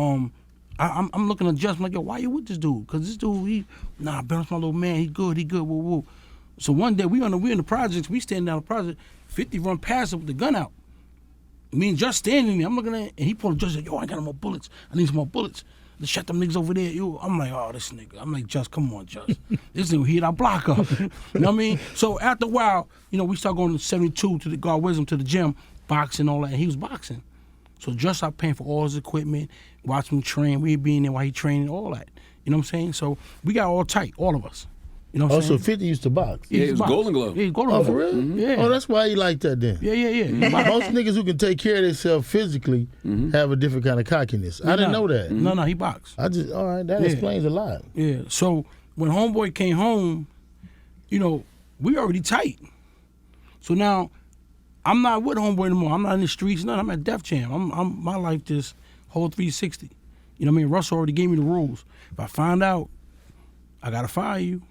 [SPEAKER 4] I'm looking at Just, I'm like, yo, why you with this dude? Because this dude, Ben's my little man, he good, woo woo. So one day we in the projects, we standing down the project, 50 run past him with the gun out. Me and Just standing there, I'm looking at it, and he pulled Just, like, yo, I got no more bullets. I need some more bullets. Let's shut them niggas over there. I'm like, oh, this nigga. I'm like, Just, come on, Just. This nigga hit our block up. You know what I mean? So after a while, we start going to 72 to the God Wisdom to the gym, boxing, all that, and he was boxing. So Just started paying for all his equipment, watch him train, we being there while he training, all that. You know what I'm saying? So we got all tight, all of us. You know what I'm saying?
[SPEAKER 5] Also, 50 used to box.
[SPEAKER 2] Yeah, he was Golden Glove.
[SPEAKER 4] Yeah, he's Golden Glove.
[SPEAKER 5] For real?
[SPEAKER 4] Mm-hmm. Yeah.
[SPEAKER 5] Oh, that's why he like that then.
[SPEAKER 4] Yeah.
[SPEAKER 5] Most niggas who can take care of themselves physically have a different kind of cockiness. I didn't know that.
[SPEAKER 4] No, he boxed.
[SPEAKER 5] All right, that explains a lot.
[SPEAKER 4] Yeah. So when Homeboy came home, we already tight. So now I'm not with Homeboy anymore. I'm not in the streets, nothing. I'm at Def Jam. I'm my life just whole 360. You know what I mean? Russell already gave me the rules. If I find out, I gotta fire you.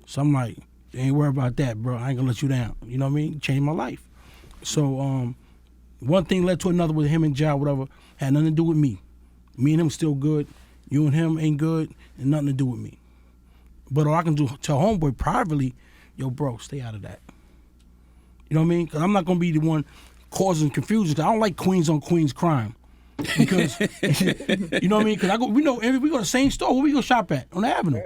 [SPEAKER 4] So I'm like, ain't worry about that, bro. I ain't gonna let you down. You know what I mean? Changed my life. So one thing led to another with him and Ja, whatever. Had nothing to do with me. Me and him still good. You and him ain't good, and nothing to do with me. But all I can do, tell Homeboy privately, yo, bro, stay out of that. You know what I mean? Because I'm not gonna be the one causing confusion. 'Cause I don't like Queens on Queens crime. Because you know what I mean? Because we go to the same store. Where we go shop at? On the Avenue.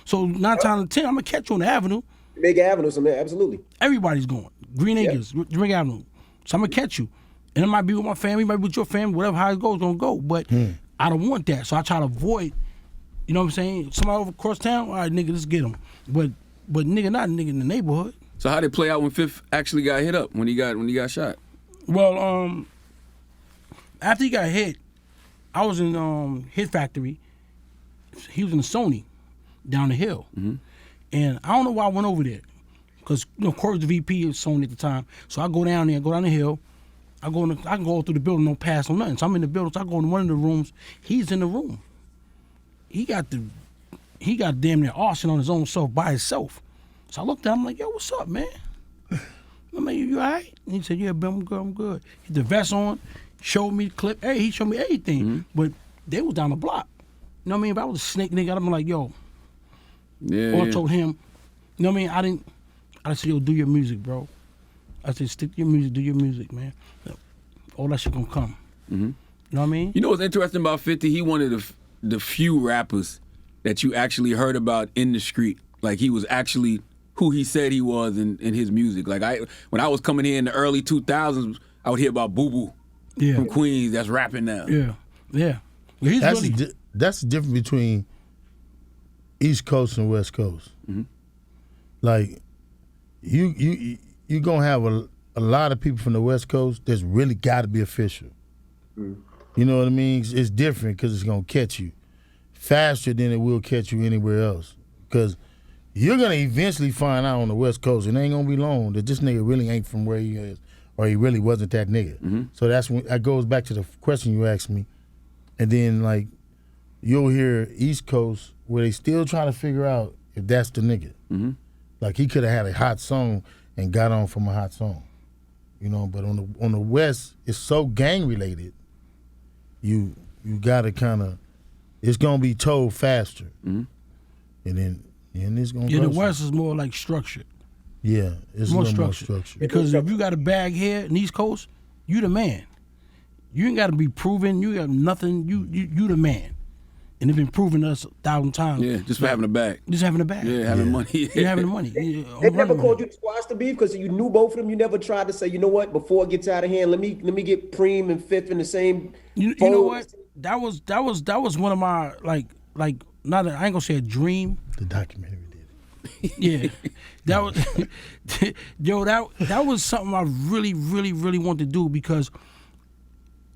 [SPEAKER 4] So 9 times out of 10, I'm gonna catch you on the Avenue.
[SPEAKER 3] Big Avenue, so man, absolutely.
[SPEAKER 4] Everybody's going. Green Acres, Drink Avenue. So I'm gonna catch you. And it might be with my family, might be with your family, whatever, how it goes, gonna go. But I don't want that. So I try to avoid, you know what I'm saying? Somebody over across town, all right, nigga, let's get him. But nigga, not a nigga in the neighborhood.
[SPEAKER 2] So how did it play out when Fifth actually got hit up, when he got shot?
[SPEAKER 4] Well, after he got hit, I was in Hit Factory. He was in the Sony down the hill. And I don't know why I went over there. Because, Corey's the VP of Sony at the time. So I go down there, go down the hill. I can go through the building, no pass, no nothing. So I'm in the building, so I go in one of the rooms. He's in the room. He got damn near arson on his own self by himself. So I looked at him, I'm like, yo, what's up, man? I'm like, you all right? And he said, yeah, Ben, I'm good. He had the vest on, showed me the clip. Hey, he showed me everything. But they was down the block. You know what I mean? If I was a snake nigga, I'd be like, yo. Or I told him, you know what I mean? I said, yo, do your music, bro. I said, stick to your music, do your music, man. All that shit gonna come. You know what I mean?
[SPEAKER 2] You know what's interesting about 50? He one of the few rappers that you actually heard about in the street. Like, he was actually who he said he was in his music. Like, when I was coming here in the early 2000s, I would hear about Boo Boo from Queens that's rapping now.
[SPEAKER 4] Yeah. Well,
[SPEAKER 5] that's the difference between East Coast and West Coast. Like, you gonna have a lot of people from the West Coast that's really got to be official. You know what I mean? It's different because it's gonna catch you faster than it will catch you anywhere else. Because you're gonna eventually find out on the West Coast, and it ain't gonna be long, that this nigga really ain't from where he is, or he really wasn't that nigga. So that goes back to the question you asked me. And then, like, you'll hear East Coast where they still trying to figure out if that's the nigga. Like, he could have had a hot song and got on from a hot song. You know, but on the West, it's so gang related. You gotta kind of, it's gonna be told faster, and then it's gonna.
[SPEAKER 4] Yeah, the West is more like structured.
[SPEAKER 5] Yeah, it's
[SPEAKER 4] more
[SPEAKER 5] more
[SPEAKER 4] structured.
[SPEAKER 5] structured.
[SPEAKER 4] Because if you got a bag here in East Coast, you the man. You ain't got to be proven. You got nothing. You the man, and they've been proving to us 1,000 times.
[SPEAKER 2] Yeah, just for having a bag.
[SPEAKER 4] Just having a bag.
[SPEAKER 2] Yeah, having money.
[SPEAKER 4] Yeah, having the money.
[SPEAKER 3] They never called you to squash the beef because you knew both of them. You never tried to say, you know what, before it gets out of hand, let me get Preem and Fifth in the same.
[SPEAKER 4] You know what? That was one of my like not I ain't gonna say a dream.
[SPEAKER 5] The documentary did it.
[SPEAKER 4] Yeah, that was yo. That was something I really wanted to do, because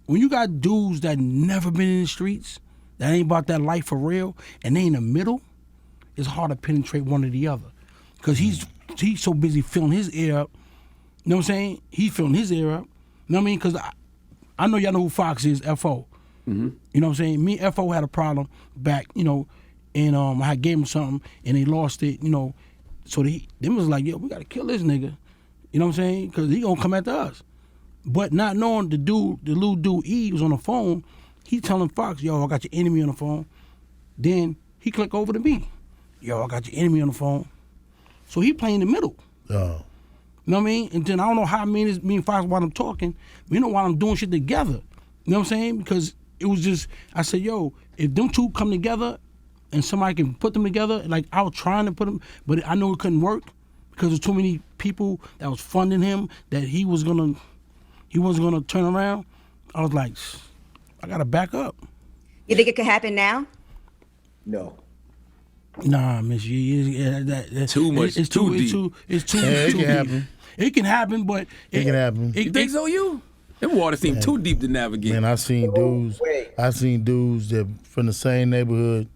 [SPEAKER 4] when you got dudes that never been in the streets, that ain't about that life for real, and they in the middle, it's hard to penetrate one or the other, because he's so busy filling his ear up. You know what I'm saying? He's filling his ear up. You know what I mean? Because I know y'all know who Fox is, F.O. You know what I'm saying? Me and F.O. had a problem back, you know, and I gave him something, and they lost it, you know. So them was like, yo, we got to kill this nigga. You know what I'm saying? Because he going to come after us. But not knowing the little dude E was on the phone, he telling Fox, yo, I got your enemy on the phone. Then he click over to me. Yo, I got your enemy on the phone. So he playing the middle.
[SPEAKER 5] Oh.
[SPEAKER 4] You know what I mean? And then I don't know how me and Fox while I'm talking, you know, while I'm doing shit together. You know what I'm saying? Because it was just, I said, yo, if them two come together and somebody can put them together, like I was trying to put them, but I know it couldn't work because there's too many people that was funding him that he wasn't gonna turn around. I was like, I gotta back up.
[SPEAKER 6] You think it could happen now?
[SPEAKER 3] No.
[SPEAKER 4] Nah, Miss
[SPEAKER 2] Too much.
[SPEAKER 4] It's too deep.
[SPEAKER 5] It can happen.
[SPEAKER 4] It can happen, but
[SPEAKER 5] It can happen.
[SPEAKER 2] You think so, you? Them waters seem too deep to navigate.
[SPEAKER 5] Man, I seen dudes that from the same neighborhood.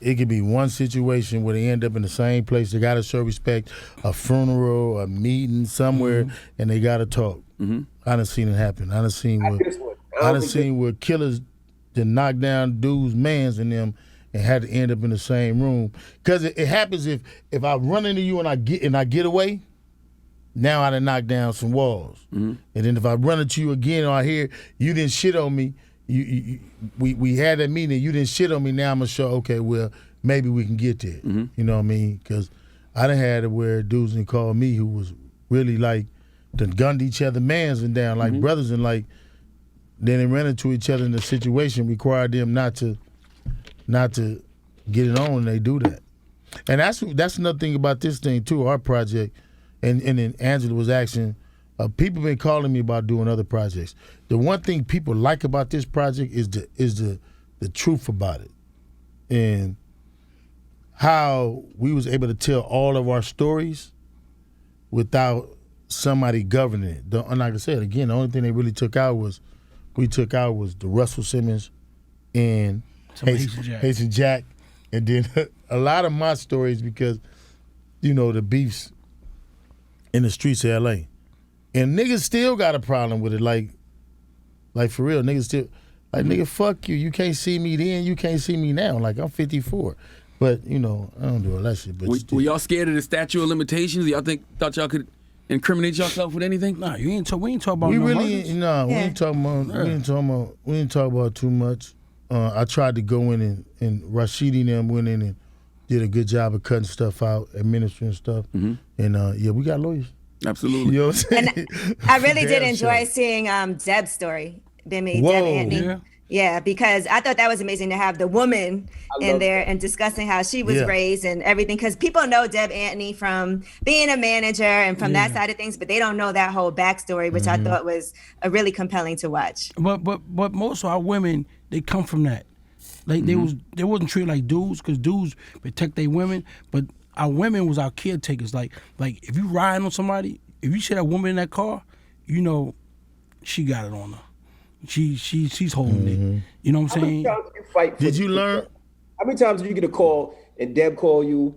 [SPEAKER 5] It could be one situation where they end up in the same place. They gotta show respect, a funeral, a meeting somewhere, and they gotta talk. I done seen it happen. I done seen where killers that knock down dudes' mans in them and had to end up in the same room. Cause it happens if I run into you and I get away. Now I done knocked down some walls, and then if I run into you again or I hear you didn't shit on me, we had that meeting, you didn't shit on me. Now I'm gonna show, okay, well maybe we can get there. You know what I mean? Because I done had it where dudes didn't call me who was really like done gunned each other mans and down like brothers, and like then they ran into each other in a situation required them not to get it on, and they do that. And that's another thing about this thing too, our project. And then Angela was asking, people been calling me about doing other projects. The one thing people like about this project is the truth about it, and how we was able to tell all of our stories without somebody governing it. And like I said again, the only thing they really took out was the Russell Simmons and Haitian Jack, and then a lot of my stories, because you know the beefs in the streets of LA. And niggas still got a problem with it, like for real. Niggas still, like, nigga, fuck you. You can't see me then, you can't see me now. Like, I'm 54. But, you know, I don't do all that shit. But
[SPEAKER 2] were y'all scared of the statute of limitations? Y'all thought y'all could incriminate yourself with anything?
[SPEAKER 4] Nah, we ain't talk about
[SPEAKER 5] We
[SPEAKER 4] no
[SPEAKER 5] really,
[SPEAKER 4] murders.
[SPEAKER 5] no, we
[SPEAKER 6] Yeah.
[SPEAKER 5] ain't talking about. We ain't talk about too much. I tried to go in and Rashidi and them went in and did a good job of cutting stuff out, administering stuff, and yeah, we got lawyers.
[SPEAKER 2] Absolutely.
[SPEAKER 5] You know what I'm saying?
[SPEAKER 6] And I really did
[SPEAKER 5] Damn
[SPEAKER 6] enjoy
[SPEAKER 5] sure.
[SPEAKER 6] seeing Deb's story, Bimmy,
[SPEAKER 5] Whoa.
[SPEAKER 6] Deb Antney.
[SPEAKER 4] Yeah.
[SPEAKER 6] Yeah, because I thought that was amazing to have the woman in
[SPEAKER 3] love
[SPEAKER 6] there
[SPEAKER 3] that.
[SPEAKER 6] and discussing how she was
[SPEAKER 5] Yeah.
[SPEAKER 6] raised and everything. Because people know Deb Antney from being a manager and from that side of things, but they don't know that whole backstory, which I thought was a really compelling to watch.
[SPEAKER 4] But most of our women, they come from that. Like they wasn't treated like dudes, because dudes protect their women, but our women was our caretakers. Like if you riding on somebody, if you see that woman in that car, you know she got it on her. She's holding it. You know what I'm
[SPEAKER 3] How many
[SPEAKER 4] saying?
[SPEAKER 3] times did you fight?
[SPEAKER 5] Did you learn?
[SPEAKER 3] How many times did you get a call and Deb call you,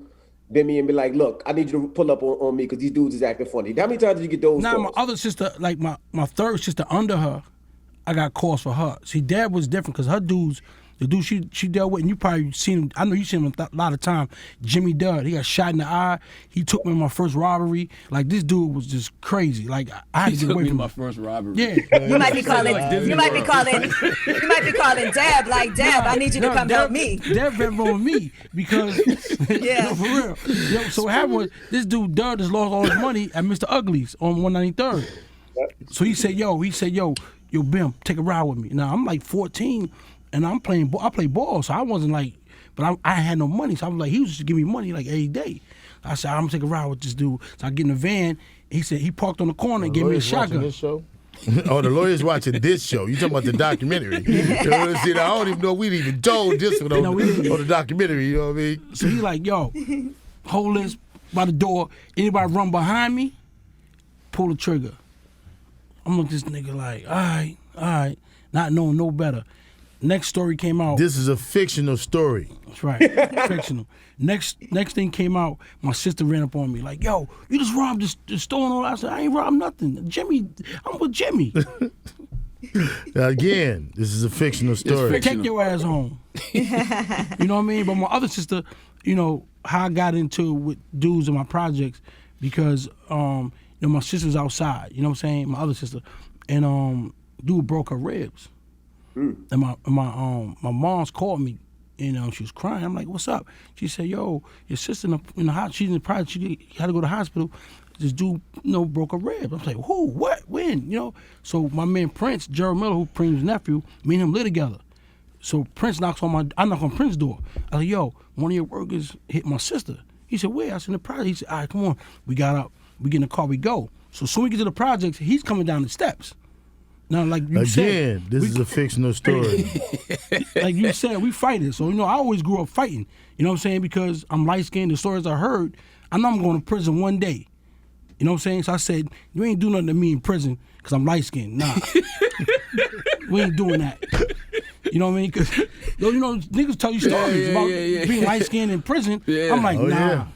[SPEAKER 3] Bimmy, and be like, "Look, I need you to pull up on me because these dudes is acting funny." How many times did you get those
[SPEAKER 4] Now
[SPEAKER 3] calls?
[SPEAKER 4] my other sister, like my third sister under her, I got calls for her. See, Dad was different because her dudes, the dude she dealt with, and you probably seen him. I know you seen him a lot of time. Jimmy Dud, he got shot in the eye. He took me in my first robbery. Like this dude was just crazy. Like I had
[SPEAKER 2] He
[SPEAKER 4] to get
[SPEAKER 2] took
[SPEAKER 4] away
[SPEAKER 2] me to
[SPEAKER 4] from
[SPEAKER 2] my
[SPEAKER 4] him.
[SPEAKER 2] first robbery.
[SPEAKER 4] Yeah.
[SPEAKER 6] You might be calling.
[SPEAKER 2] Like Disney
[SPEAKER 6] You might be
[SPEAKER 2] World.
[SPEAKER 6] calling. You might be calling Deb like Deb. I need you to come help me.
[SPEAKER 4] Dad ran on me because
[SPEAKER 6] Yeah.
[SPEAKER 4] no, for real. Yo, so what happened was this dude Dud just lost all his money at Mr. Ugly's on 193rd. So he said, yo, Bim, take a ride with me. Now I'm like 14 and I'm playing I play ball, so I wasn't like, but I had no money. So I was like, he was just giving me money like every day. I said, I'm gonna take a ride with this dude. So I get in the van. He said he parked on the corner and gave me a
[SPEAKER 5] Lawyers watching
[SPEAKER 4] shotgun.
[SPEAKER 5] this show? Oh, the lawyers watching this show. You talking about the documentary? You know what I'm saying? I don't even know we even told this one on,
[SPEAKER 4] we didn't.
[SPEAKER 5] on the documentary. You know what I mean?
[SPEAKER 4] So he like, yo, hold this by the door. Anybody run behind me, pull the trigger. I'm looking at this nigga like, all right, not knowing no better. Next story came out.
[SPEAKER 5] This is a fictional story.
[SPEAKER 4] That's right, fictional. Next thing came out, my sister ran up on me like, yo, you just robbed the store and all that. I said, I ain't robbed nothing. Jimmy, I'm with Jimmy.
[SPEAKER 5] Again, this is a fictional story.
[SPEAKER 2] fictional.
[SPEAKER 4] Take your ass home. You know what I mean? But my other sister, you know, how I got into it with dudes in my projects because you know, my sister's outside, you know what I'm saying? My other sister. And dude broke her ribs. And my mom's called me, you know, she was crying. I'm like, what's up? She said, yo, your sister in the hospital, she's in the project, she had to go to the hospital. This dude, you know, broke a rib. I'm like, who? What? When? You know? So my man Prince, Gerald Miller, who Prince's nephew, me and him live together. So Prince knocks on I knock on Prince's door. I like, yo, one of your workers hit my sister. He said, where? I said, in the project. He said, all right, come on. We got up. We get in the car, we go. So soon we get to the projects, he's coming down the steps. Now, like you said,
[SPEAKER 5] Again, this is a fictional story.
[SPEAKER 4] like you said, we fighting. So, you know, I always grew up fighting. You know what I'm saying? Because I'm light-skinned, the stories I heard, I know I'm going to prison one day. You know what I'm saying? So I said, you ain't do nothing to me in prison because I'm light-skinned. Nah. We ain't doing that. You know what I mean? Because, you know, niggas tell you stories about being light-skinned in prison.
[SPEAKER 2] Yeah.
[SPEAKER 4] I'm like,
[SPEAKER 5] Oh,
[SPEAKER 4] nah.
[SPEAKER 5] yeah.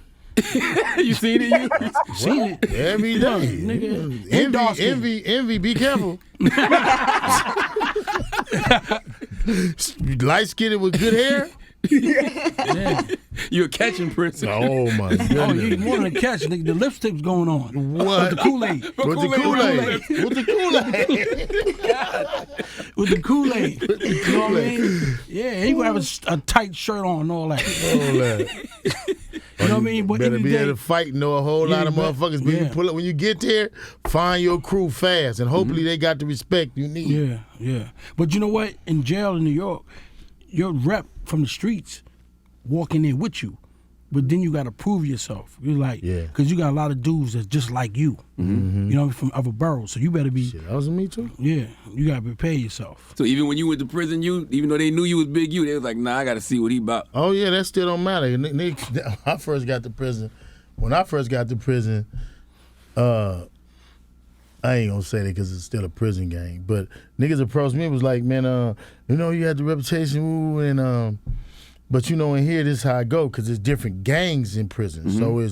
[SPEAKER 2] You seen it? You?
[SPEAKER 4] Seen it.
[SPEAKER 5] Every
[SPEAKER 4] Yeah,
[SPEAKER 5] day.
[SPEAKER 4] nigga.
[SPEAKER 5] Envy, be careful. Light skinned with good hair?
[SPEAKER 4] Yeah.
[SPEAKER 2] You're catching Prince.
[SPEAKER 5] Oh my goodness.
[SPEAKER 4] Oh, you more than a catch, nigga. The lipstick's going on.
[SPEAKER 5] What?
[SPEAKER 4] With the Kool-Aid.
[SPEAKER 5] With the Kool-Aid. With the Kool-Aid.
[SPEAKER 4] With the Kool-Aid. You know what I mean? Yeah, he gonna have a tight shirt on and all that.
[SPEAKER 5] All that.
[SPEAKER 4] You know what I mean? But
[SPEAKER 5] Better
[SPEAKER 4] in the
[SPEAKER 5] be able
[SPEAKER 4] day,
[SPEAKER 5] to fight and know a whole lot of
[SPEAKER 4] Yeah,
[SPEAKER 5] motherfuckers. But you
[SPEAKER 4] yeah.
[SPEAKER 5] pull up when you get there, find your crew fast, and hopefully they got the respect you need.
[SPEAKER 4] yeah, yeah. But you know what? In jail in New York, your rep from the streets walking in with you. But then you got to prove yourself. You're like,
[SPEAKER 5] Yeah.
[SPEAKER 4] because you got a lot of dudes that's just like you. You know, from other boroughs. So you better be,
[SPEAKER 5] Shit, that was me too.
[SPEAKER 4] yeah, you got to prepare yourself.
[SPEAKER 2] So even when you went to prison, even though they knew you was big, they was like, nah, I got to see what he about.
[SPEAKER 5] Oh yeah, that still don't matter. I first got to prison. When I first got to prison, I ain't gonna say that because it's still a prison gang. But niggas approached me and was like, man, you know, you had the reputation, ooh, and but you know, in here, this is how I go because there's different gangs in prison. So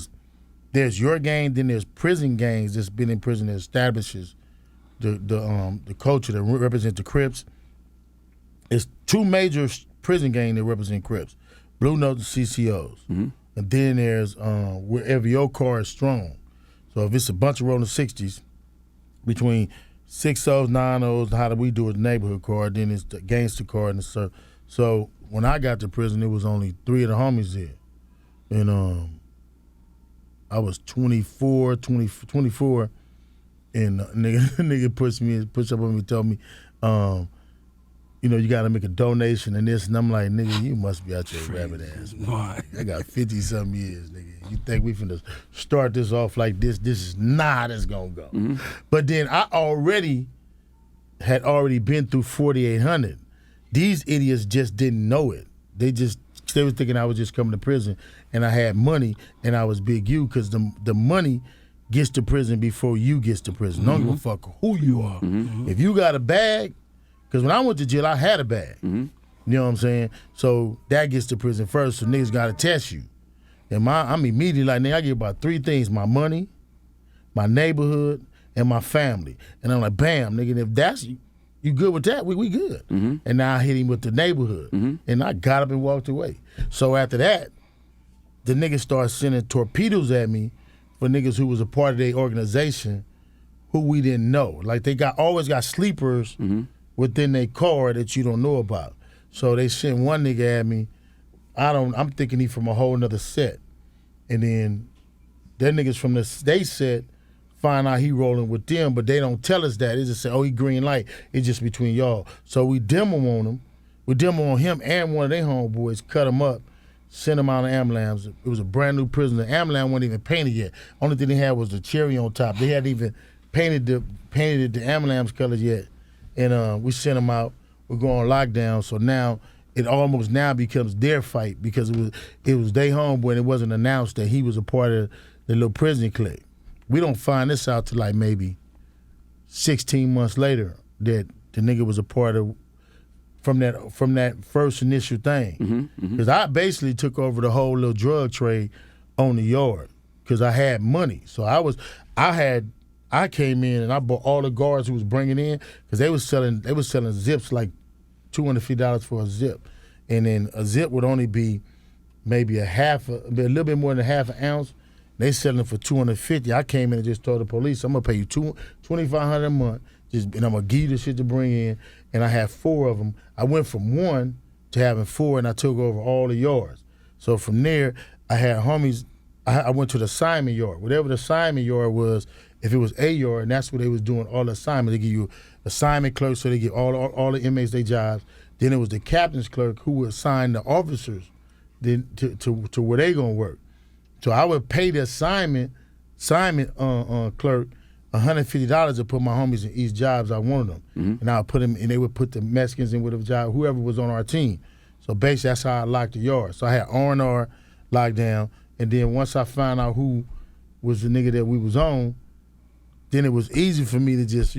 [SPEAKER 5] there's your gang, then there's prison gangs that's been in prison that establishes the culture that represent the Crips. It's two major prison gangs that represent Crips, Blue Note and CCOs. And then there's wherever your car is strong. So if it's a bunch of rolling 60s, between 6-0s, 9-0s, how do we do it, neighborhood card, then it's the gangster card. And so when I got to prison, it was only 3 of the homies there. And I was 24, and nigga pushed up on me, told me, you got to make a donation and this. And I'm like, nigga, you must be out your rabbit ass. I got 50-something years, nigga. You think we finna start this off like this? This is not how it's going to go. Mm-hmm. But then I had already been through 4,800. These idiots just didn't know it. They were thinking I was just coming to prison and I had money and I was Big U, because the money gets to prison before you gets to prison. Don't give a fuck who you are. Mm-hmm. If you got a bag, because when I went to jail, I had a bag. Mm-hmm. You know what I'm saying? So that gets to prison first, so niggas got to test you. And I'm immediately like, nigga, I get about 3 things: my money, my neighborhood, and my family. And I'm like, bam, nigga, if that's you good with that, we good. Mm-hmm. And now I hit him with the neighborhood. Mm-hmm. And I got up and walked away. So after that, the niggas started sending torpedoes at me for niggas who was a part of their organization who we didn't know. Like they always got sleepers within their car that you don't know about. So they sent one nigga at me. I'm thinking he from a whole nother set. And then them niggas from they set find out he rolling with them, but they don't tell us that. They just say, oh, he green light. It's just between y'all. So we demo on him. We demo on him and one of their homeboys, cut him up, sent him out of ambulance. It was a brand new prison. The ambulance wasn't even painted yet. Only thing they had was the cherry on top. They hadn't even painted the ambulance colors yet. And we sent him out. We're going on lockdown. So now it almost now becomes their fight, because it was their homeboy and it wasn't announced that he was a part of the little prison clique. We don't find this out till like maybe 16 months later that the nigga was a part of from that first initial thing. Because I basically took over the whole little drug trade on the yard because I had money. So I came in and I bought all the guards who was bringing in, because they was selling zips like $250 for a zip, and then a zip would only be maybe a little bit more than half an ounce. They selling it for $250. I came in and just told the police, I'm gonna pay you $2,500 a month, and I'm gonna give you the shit to bring in. And I had 4 of them. I went from 1 to having 4, and I took over all the yards. So from there, I had homies. I went to the assignment yard, whatever the assignment yard was. If it was a yard, and that's what they was doing all the assignments. They give you assignment clerks, so they give all the inmates their jobs. Then it was the captain's clerk who would assign the officers then to where they gonna work. So I would pay the assignment clerk $150 to put my homies in each jobs I wanted them. Mm-hmm. And I would put them, and they would put the Mexicans in whatever job, whoever was on our team. So basically that's how I locked the yard. So I had R&R locked down, and then once I found out who was the nigga that we was on, then it was easy for me to just,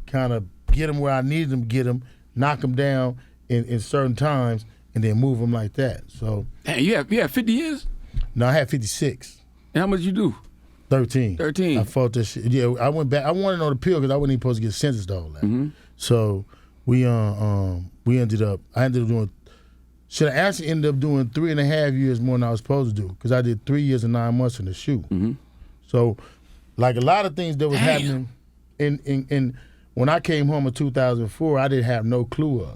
[SPEAKER 5] kind of get them where I needed them to get them, knock them down in certain times, and then move them like that. So,
[SPEAKER 2] hey, you have 50 years?
[SPEAKER 5] No, I had 56.
[SPEAKER 2] And how much you do?
[SPEAKER 5] 13. I fought that shit. Yeah, I went back. I wanted on the pill because I wasn't even supposed to get sentenced to all that. Mm-hmm. So I ended up doing. Should I actually end up doing 3.5 years more than I was supposed to do, because I did 3 years and 9 months in the shoe. Mm-hmm. So, like a lot of things that was happening in when I came home in 2004, I didn't have no clue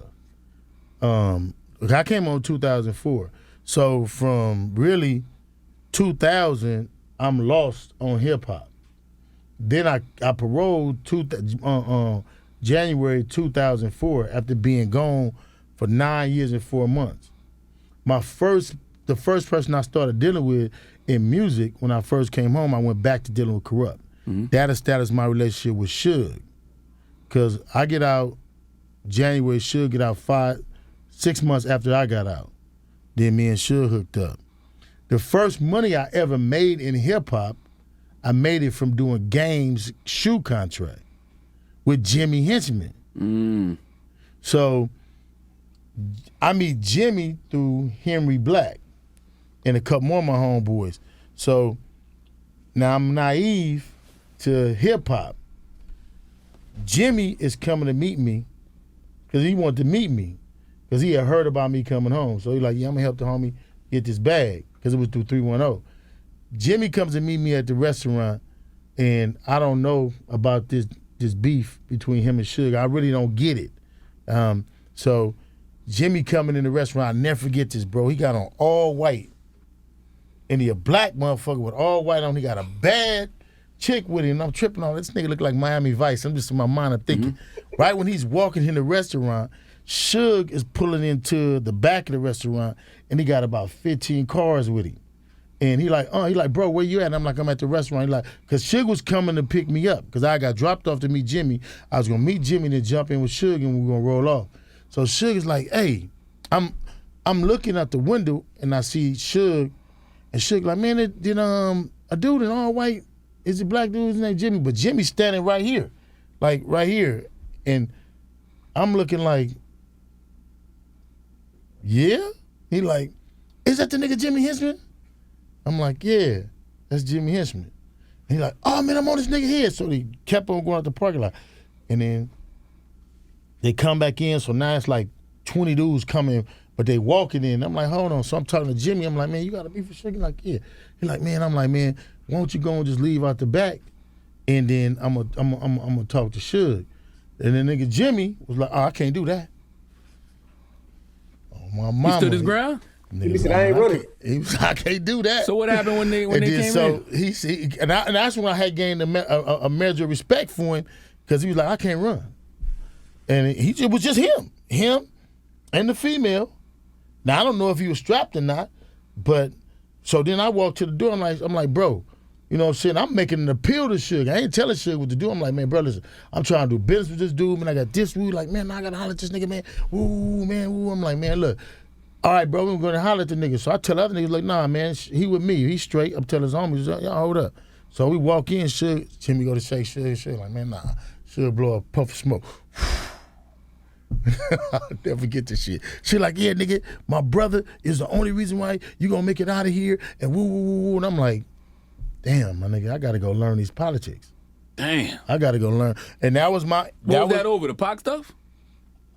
[SPEAKER 5] of. I came home in 2004. So from really 2000, I'm lost on hip hop. Then I paroled January 2004 after being gone for 9 years and 4 months. The first person I started dealing with in music when I first came home, I went back to dealing with Corrupt. Mm-hmm. That is my relationship with Suge. Because I get out January, Suge get out 6 months after I got out. Then me and Suge hooked up. The first money I ever made in hip-hop, I made it from doing Game's shoe contract with Jimmy Henchman. Mm. So I meet Jimmy through Henry Black and a couple more of my homeboys. So now I'm naive to hip-hop. Jimmy is coming to meet me because he wanted to meet me because he had heard about me coming home. So he's like, yeah, I'm going to help the homie get this bag, because it was through 310. Jimmy comes to meet me at the restaurant and I don't know about this beef between him and Suge. I really don't get it. So Jimmy coming in the restaurant, I'll never forget this, bro. He got on all white, and he a black motherfucker with all white on. He got a bad chick with him, and I'm tripping on this nigga look like Miami Vice. I'm just in my mind, I'm thinking, right when he's walking in the restaurant, Suge is pulling into the back of the restaurant, and he got about 15 cars with him. And he like, bro, where you at? And I'm like, I'm at the restaurant. He like, because Suge was coming to pick me up, because I got dropped off to meet Jimmy. I was going to meet Jimmy and then jump in with Suge, and we were going to roll off. So Suge is like, hey, I'm looking out the window, and I see Suge, and Suge like, man, a dude in all white, is a black dude, his name Jimmy, but Jimmy's standing right here, like right here. And I'm looking like, yeah? He like, is that the nigga Jimmy Henchman? I'm like, yeah, that's Jimmy Henchman. And he like, oh man, I'm on this nigga head. So he kept on going out the parking lot. And then they come back in, so now it's like 20 dudes coming, but they walking in. I'm like, hold on. So I'm talking to Jimmy. I'm like, man, you got to be for sure? He's like, yeah. He's like, man, I'm like, man, why don't you go and just leave out the back, and then I'm gonna talk to Suge. And the nigga Jimmy was like, oh, I can't do that. Oh, my mama.
[SPEAKER 2] He stood his ground?
[SPEAKER 3] He said, I ain't running.
[SPEAKER 5] He was, I can't do that.
[SPEAKER 2] So what happened when they came
[SPEAKER 5] so
[SPEAKER 2] in?
[SPEAKER 5] And that's when I had gained a measure of respect for him, because he was like, I can't run. And it was just him and the female. Now, I don't know if he was strapped or not, but so then I walked to the door. I'm like, bro, you know what I'm saying? I'm making an appeal to Suge. I ain't telling Suge what to do. I'm like, man, bro, listen, I'm trying to do business with this dude, man. I got this dude. Like, man, I got to holler at this nigga, man. Woo, man, woo. I'm like, man, look, all right, bro, we're going to holler at the nigga. So I tell other niggas, like, nah, man, he with me. He's straight. I'm telling his homies, y'all hold up. So we walk in, Suge, Jimmy go to shake Suge. Like, man, nah, Suge blow a puff of smoke. I'll never forget this shit. She like, yeah, nigga, my brother is the only reason why you gonna make it out of here, and woo, woo, woo, woo. And I'm like, damn, my nigga, I gotta go learn these politics.
[SPEAKER 2] Damn.
[SPEAKER 5] I gotta go learn. And that was my...
[SPEAKER 2] What was that over, the Pac stuff?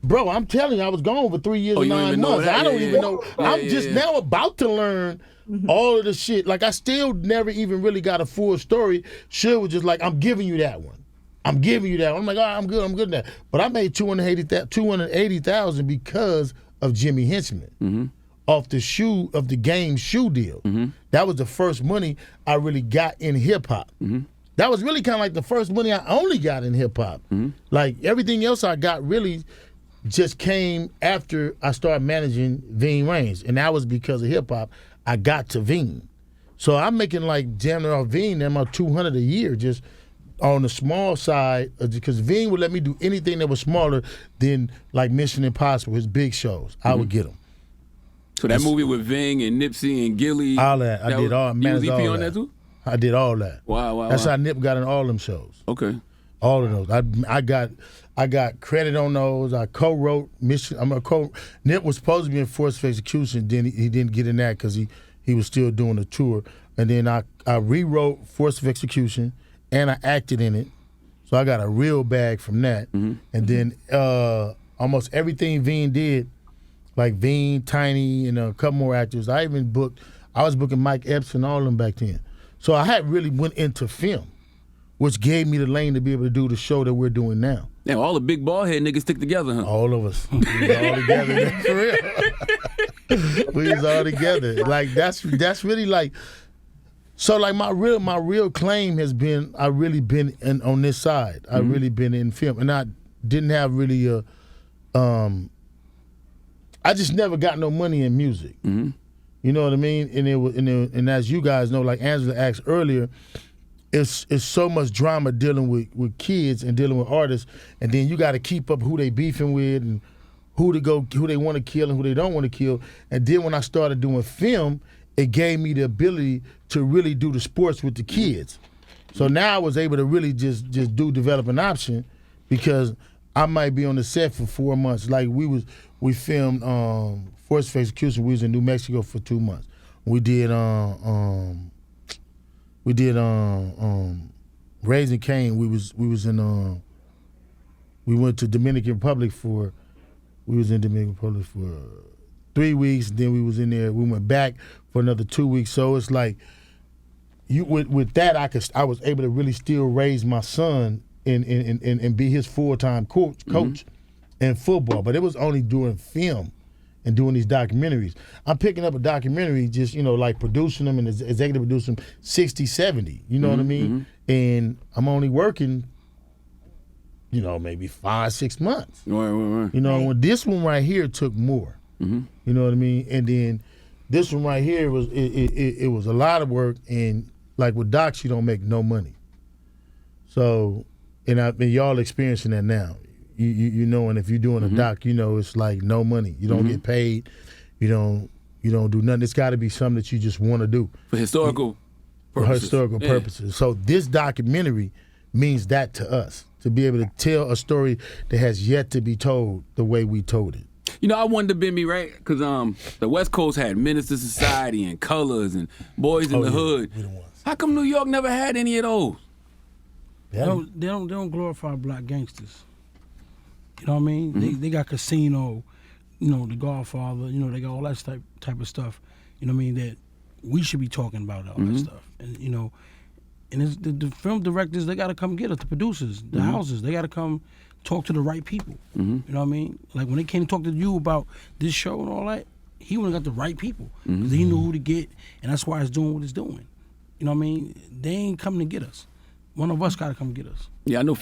[SPEAKER 5] Bro, I'm telling you, I was gone for 3 years and 9 months. I don't even know. I'm just now about to learn all of the shit. Like, I still never even really got a full story. Suge was just like, I'm giving you that one. I'm giving you that one. I'm like, all right, I'm good at that. But I made $280,000 because of Jimmy Henchman off the game shoe deal. That was the first money I really got in hip hop. That was really kind of like the first money I only got in hip hop. Like everything else I got really just came after I started managing Veen Reigns, and that was because of hip hop. I got to Veen, so I'm making like damn near off Veen and my $200 a year just on the small side, because Veen would let me do anything that was smaller than like Mission Impossible, his big shows. I would get them.
[SPEAKER 2] So that movie with Ving and Nipsey and Gilly.
[SPEAKER 5] All that. I did all.
[SPEAKER 2] You was EP
[SPEAKER 5] all
[SPEAKER 2] on
[SPEAKER 5] that
[SPEAKER 2] that too?
[SPEAKER 5] I did all that.
[SPEAKER 2] Wow.
[SPEAKER 5] That's how Nip got in all them shows.
[SPEAKER 2] Okay.
[SPEAKER 5] All of those. I got credit on those. I co-wrote Nip was supposed to be in Force of Execution. Then he didn't get in that because he was still doing the tour. And then I rewrote Force of Execution, and I acted in it. So I got a real bag from that. And then almost everything Veen did, like Veen, Tiny, and a couple more actors, I was booking Mike Epps and all of them back then. So I had really went into film, which gave me the lane to be able to do the show that we're doing now.
[SPEAKER 2] Yeah, all the big ball head niggas stick together, huh?
[SPEAKER 5] All of us. We was all together. For real. We was all together. Like that's really like. So like my real claim has been I really been on this side. I really been in film, and I didn't have really I just never got no money in music. You know what I mean? And as you guys know, like Angela asked earlier, it's so much drama dealing with kids and dealing with artists, and then you got to keep up who they beefing with and who they want to kill and who they don't want to kill. And then when I started doing film, it gave me the ability to really do the sports with the kids. So now I was able to really just do develop an option, because I might be on the set for 4 months. Like we filmed Force of Execution. We was in New Mexico for 2 months. We did Raising Cain. We was in we went to Dominican Republic for 3 weeks. Then we was in there. We went back for another 2 weeks. So it's like, with that I was able to really still raise my son and be his full-time coach in football. But it was only doing film and doing these documentaries. I'm picking up a documentary, just, like producing them and executive producing them 60, 70, you know what I mean? And I'm only working, maybe 5-6 months.
[SPEAKER 2] Right.
[SPEAKER 5] When this one right here took more, you know what I mean? And then this one right here was, it was a lot of work, and like with docs, you don't make no money. So, and y'all experiencing that now. You know, and if you're doing a doc, it's like no money. You don't get paid. You don't do nothing. It's got to be something that you just want to do
[SPEAKER 2] for historical purposes.
[SPEAKER 5] So this documentary means that to us, to be able to tell a story that has yet to be told the way we told it.
[SPEAKER 2] I wonder, Bimmy, right? Because the West Coast had Minister Society and Colors and Boys in the Hood. How come New York never had any of those?
[SPEAKER 4] They don't glorify black gangsters. You know what I mean? They got Casino, The Godfather. They got all that type of stuff. You know what I mean? That we should be talking about all that stuff. And and it's the film directors, they got to come get us. The producers, the houses, they got to come talk to the right people. You know what I mean? Like when they came to talk to you about this show and all that, he would've got the right people because he knew who to get, and that's why it's doing what it's doing. You know what I mean? They ain't coming to get us. One of us got to come get us.
[SPEAKER 2] Yeah, I know.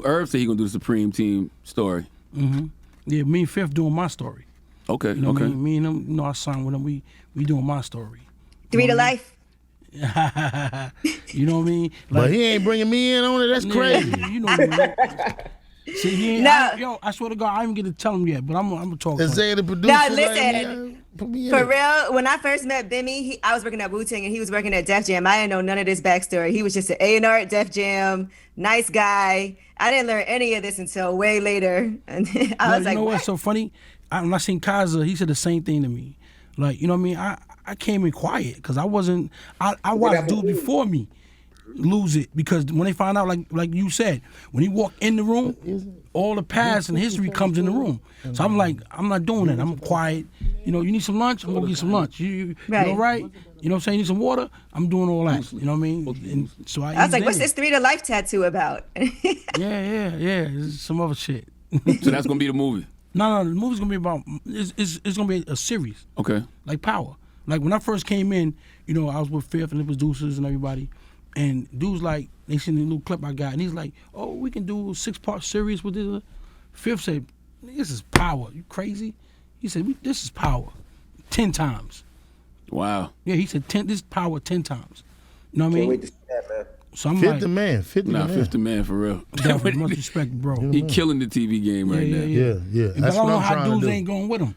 [SPEAKER 2] Irv said he gonna do the Supreme Team story.
[SPEAKER 4] Yeah, me and Fifth doing my story.
[SPEAKER 2] Okay,
[SPEAKER 4] You know what I mean? Me and him, I signed with him. We doing my story.
[SPEAKER 6] 3 to life.
[SPEAKER 4] You know what I mean?
[SPEAKER 5] But he ain't bringing me in on it. That's crazy.
[SPEAKER 4] You know what I mean? See, he ain't, I swear to God, I didn't get to tell him yet, but I'm gonna talk.
[SPEAKER 5] The producer.
[SPEAKER 6] No, listen. For real, when I first met Bimmy, I was working at Wu-Tang and he was working at Def Jam. I didn't know none of this backstory. He was just an A&R at Def Jam, nice guy. I didn't learn any of this until way later. And I was like,
[SPEAKER 4] what's so funny? When I seen Kaza, he said the same thing to me. Like, you know what I mean? I came in quiet because I wasn't. I watched dudes before me lose it because when they find out, like you said, when he walk in the room, all the past and history comes in the room. So I'm like, I'm not doing that. I'm quiet. You need some lunch? I'm gonna get some lunch. You all right? You know what I'm saying? You need some water? I'm doing all that. You know what I mean? And so I
[SPEAKER 6] was like, what's this 3 to life tattoo about?
[SPEAKER 4] Yeah. It's some other shit.
[SPEAKER 2] So that's gonna be the movie.
[SPEAKER 4] No, the movie's gonna be about. It's gonna be a series.
[SPEAKER 2] Okay.
[SPEAKER 4] Like Power. Like when I first came in, I was with Fifth and the producers and everybody, and dudes like they seen the new clip I got, and he's like, "Oh, we can do a 6-part series with this." Fifth said, "This is Power. You crazy?" He said, "This is Power, 10 times."
[SPEAKER 2] Wow.
[SPEAKER 4] Yeah, he said 10. This is Power 10 times. You know what I mean?
[SPEAKER 3] Can't wait to see that, man.
[SPEAKER 4] So I'm
[SPEAKER 5] 50 man.
[SPEAKER 2] Fifth the man for real.
[SPEAKER 4] Definitely, much respect, bro.
[SPEAKER 2] He killing the TV game right now.
[SPEAKER 5] Yeah.
[SPEAKER 4] But I don't know how dudes ain't going with him.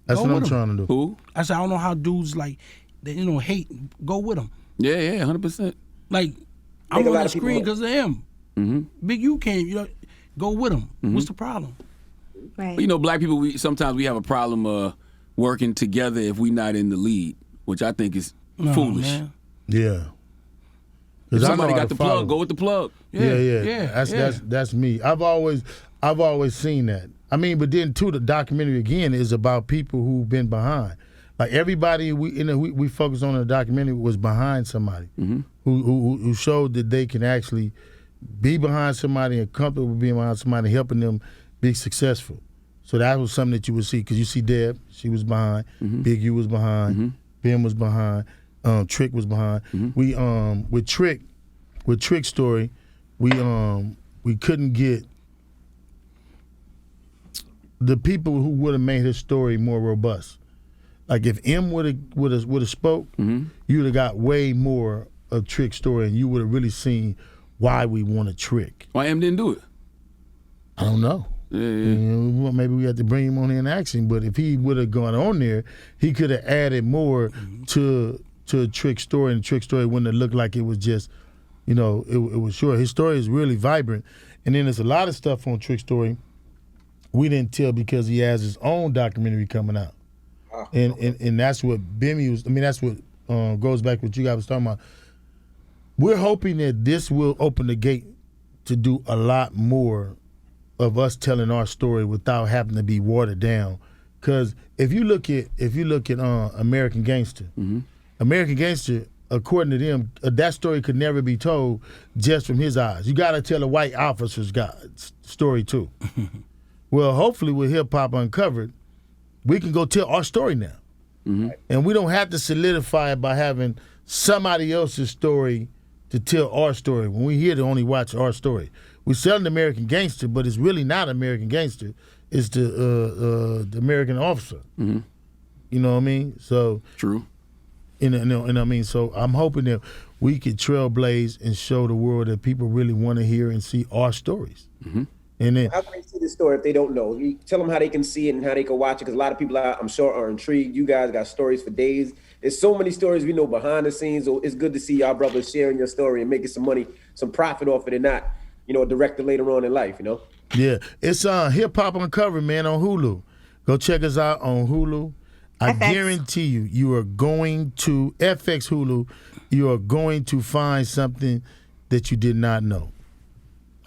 [SPEAKER 5] That's what I'm trying to do.
[SPEAKER 2] Who?
[SPEAKER 4] I said I don't know how dudes like, they, hate. Go with him.
[SPEAKER 2] Yeah, 100%.
[SPEAKER 4] Like I'm on the screen because of him. Big U came. Go with him. What's the problem?
[SPEAKER 6] Right.
[SPEAKER 2] But, black people, sometimes we have a problem working together if we not in the lead, which I think is foolish.
[SPEAKER 4] Man.
[SPEAKER 5] Yeah.
[SPEAKER 2] If somebody got the plug, go with the plug.
[SPEAKER 5] Yeah. That's me. I've always seen that. I mean, but then too, the documentary again is about people who've been behind. Like everybody we focus on in the documentary was behind somebody who showed that they can actually be behind somebody and comfortable with being behind somebody, helping them be successful. So that was something that you would see because you see Deb, she was behind, Big U was behind, Ben was behind, Trick was behind. We with Trick's story, we couldn't get the people who would have made his story more robust. Like if M would have spoke, you would have got way more of Trick's story, and you would have really seen why we wanted Trick.
[SPEAKER 2] Why M didn't do it?
[SPEAKER 5] I don't know. Yeah. Maybe we had to bring him on in action, but if he would have gone on there, he could have added more to Trick's story, and Trick's story wouldn't have looked like it was just, it was short. His story is really vibrant, and then there's a lot of stuff on Trick's story we didn't tell because he has his own documentary coming out. And that's what Bimmy was. I mean, that's what goes back to what you guys was talking about. We're hoping that this will open the gate to do a lot more of us telling our story without having to be watered down. Because if you look at American Gangster, American Gangster according to them, that story could never be told just from his eyes. You got to tell a white officer's story too. Well, hopefully with Hip Hop Uncovered, we can go tell our story now. Mm-hmm. And we don't have to solidify it by having somebody else's story to tell our story. When we here to only watch our story. We're selling American Gangster, but it's really not American Gangster. It's the American officer. Mm-hmm. You know what I mean? So
[SPEAKER 2] true.
[SPEAKER 5] And I mean, so I'm hoping that we could trailblaze and show the world that people really want to hear and see our stories. Mm-hmm. And then,
[SPEAKER 3] how can they see the story if they don't know? You tell them how they can see it and how they can watch it, because a lot of people, I'm sure, are intrigued. You guys got stories for days. There's so many stories we know behind the scenes. So it's good to see y'all brothers sharing your story and making some money, some profit off it, and not, a director later on in life,
[SPEAKER 5] Yeah, it's Hip Hop Uncovered, man, on Hulu. Go check us out on Hulu. I guarantee you are going to FX Hulu. You are going to find something that you did not know.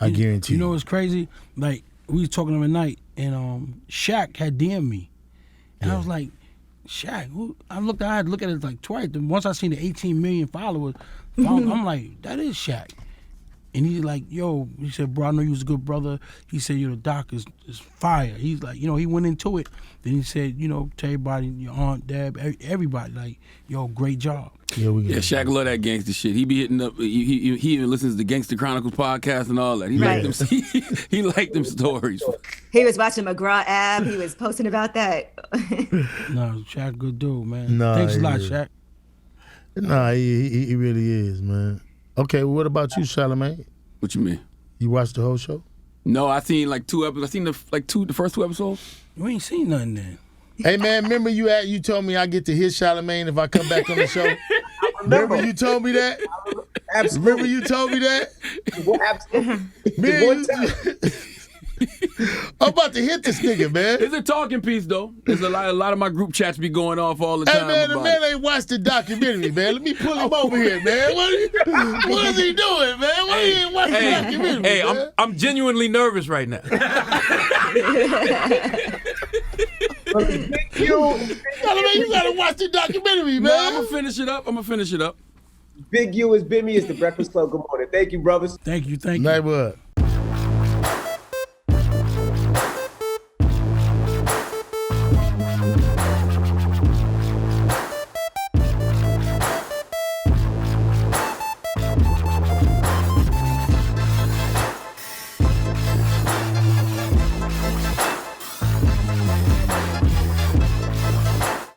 [SPEAKER 5] I guarantee you.
[SPEAKER 4] You know what's crazy? Like, we was talking the other night, and Shaq had DM'd me. And I was like, Shaq, who? I had to look at it like twice. Once I seen the 18 million followers, I'm like, that is Shaq. And he's like, yo, he said, bro, I know you was a good brother. He said, the doc is fire. He's like, he went into it. Then he said, to everybody, your aunt, dad, everybody, like, yo, great job.
[SPEAKER 2] Yeah, Shaq love that gangster shit. He be hitting up. He even listens to the Gangster Chronicles podcast and all that. He liked them. He liked them stories.
[SPEAKER 6] He was watching McGraw Ave. He was posting about that.
[SPEAKER 4] No, Shaq, good dude, man. Thanks a lot, Shaq.
[SPEAKER 5] Nah, he really is, man. Okay, well, what about you, Charlamagne?
[SPEAKER 2] What you mean?
[SPEAKER 5] You watched the whole show?
[SPEAKER 2] No, I seen like 2 episodes. I seen the first 2 episodes.
[SPEAKER 4] You ain't seen nothing then.
[SPEAKER 5] Hey man, remember you told me I get to hit Charlamagne if I come back on the show? Remember you told me that?
[SPEAKER 3] Absolutely.
[SPEAKER 5] Remember you told me that?
[SPEAKER 3] Well, absolutely.
[SPEAKER 5] I'm about to hit this nigga, man.
[SPEAKER 2] It's a talking piece though. There's a lot of my group chats be going off all the time.
[SPEAKER 5] Hey man, the man ain't watched the documentary, man. Let me pull him over here, man. What is he doing, man? Why he ain't watching the documentary?
[SPEAKER 2] Hey,
[SPEAKER 5] man?
[SPEAKER 2] I'm genuinely nervous right now.
[SPEAKER 3] Big U,
[SPEAKER 5] you gotta watch the documentary, man.
[SPEAKER 2] No, I'm gonna finish it up.
[SPEAKER 3] Big U is Bimmy. It's the Breakfast Club. Good morning. Thank you, brothers.
[SPEAKER 4] Thank you.
[SPEAKER 5] Neighborhood.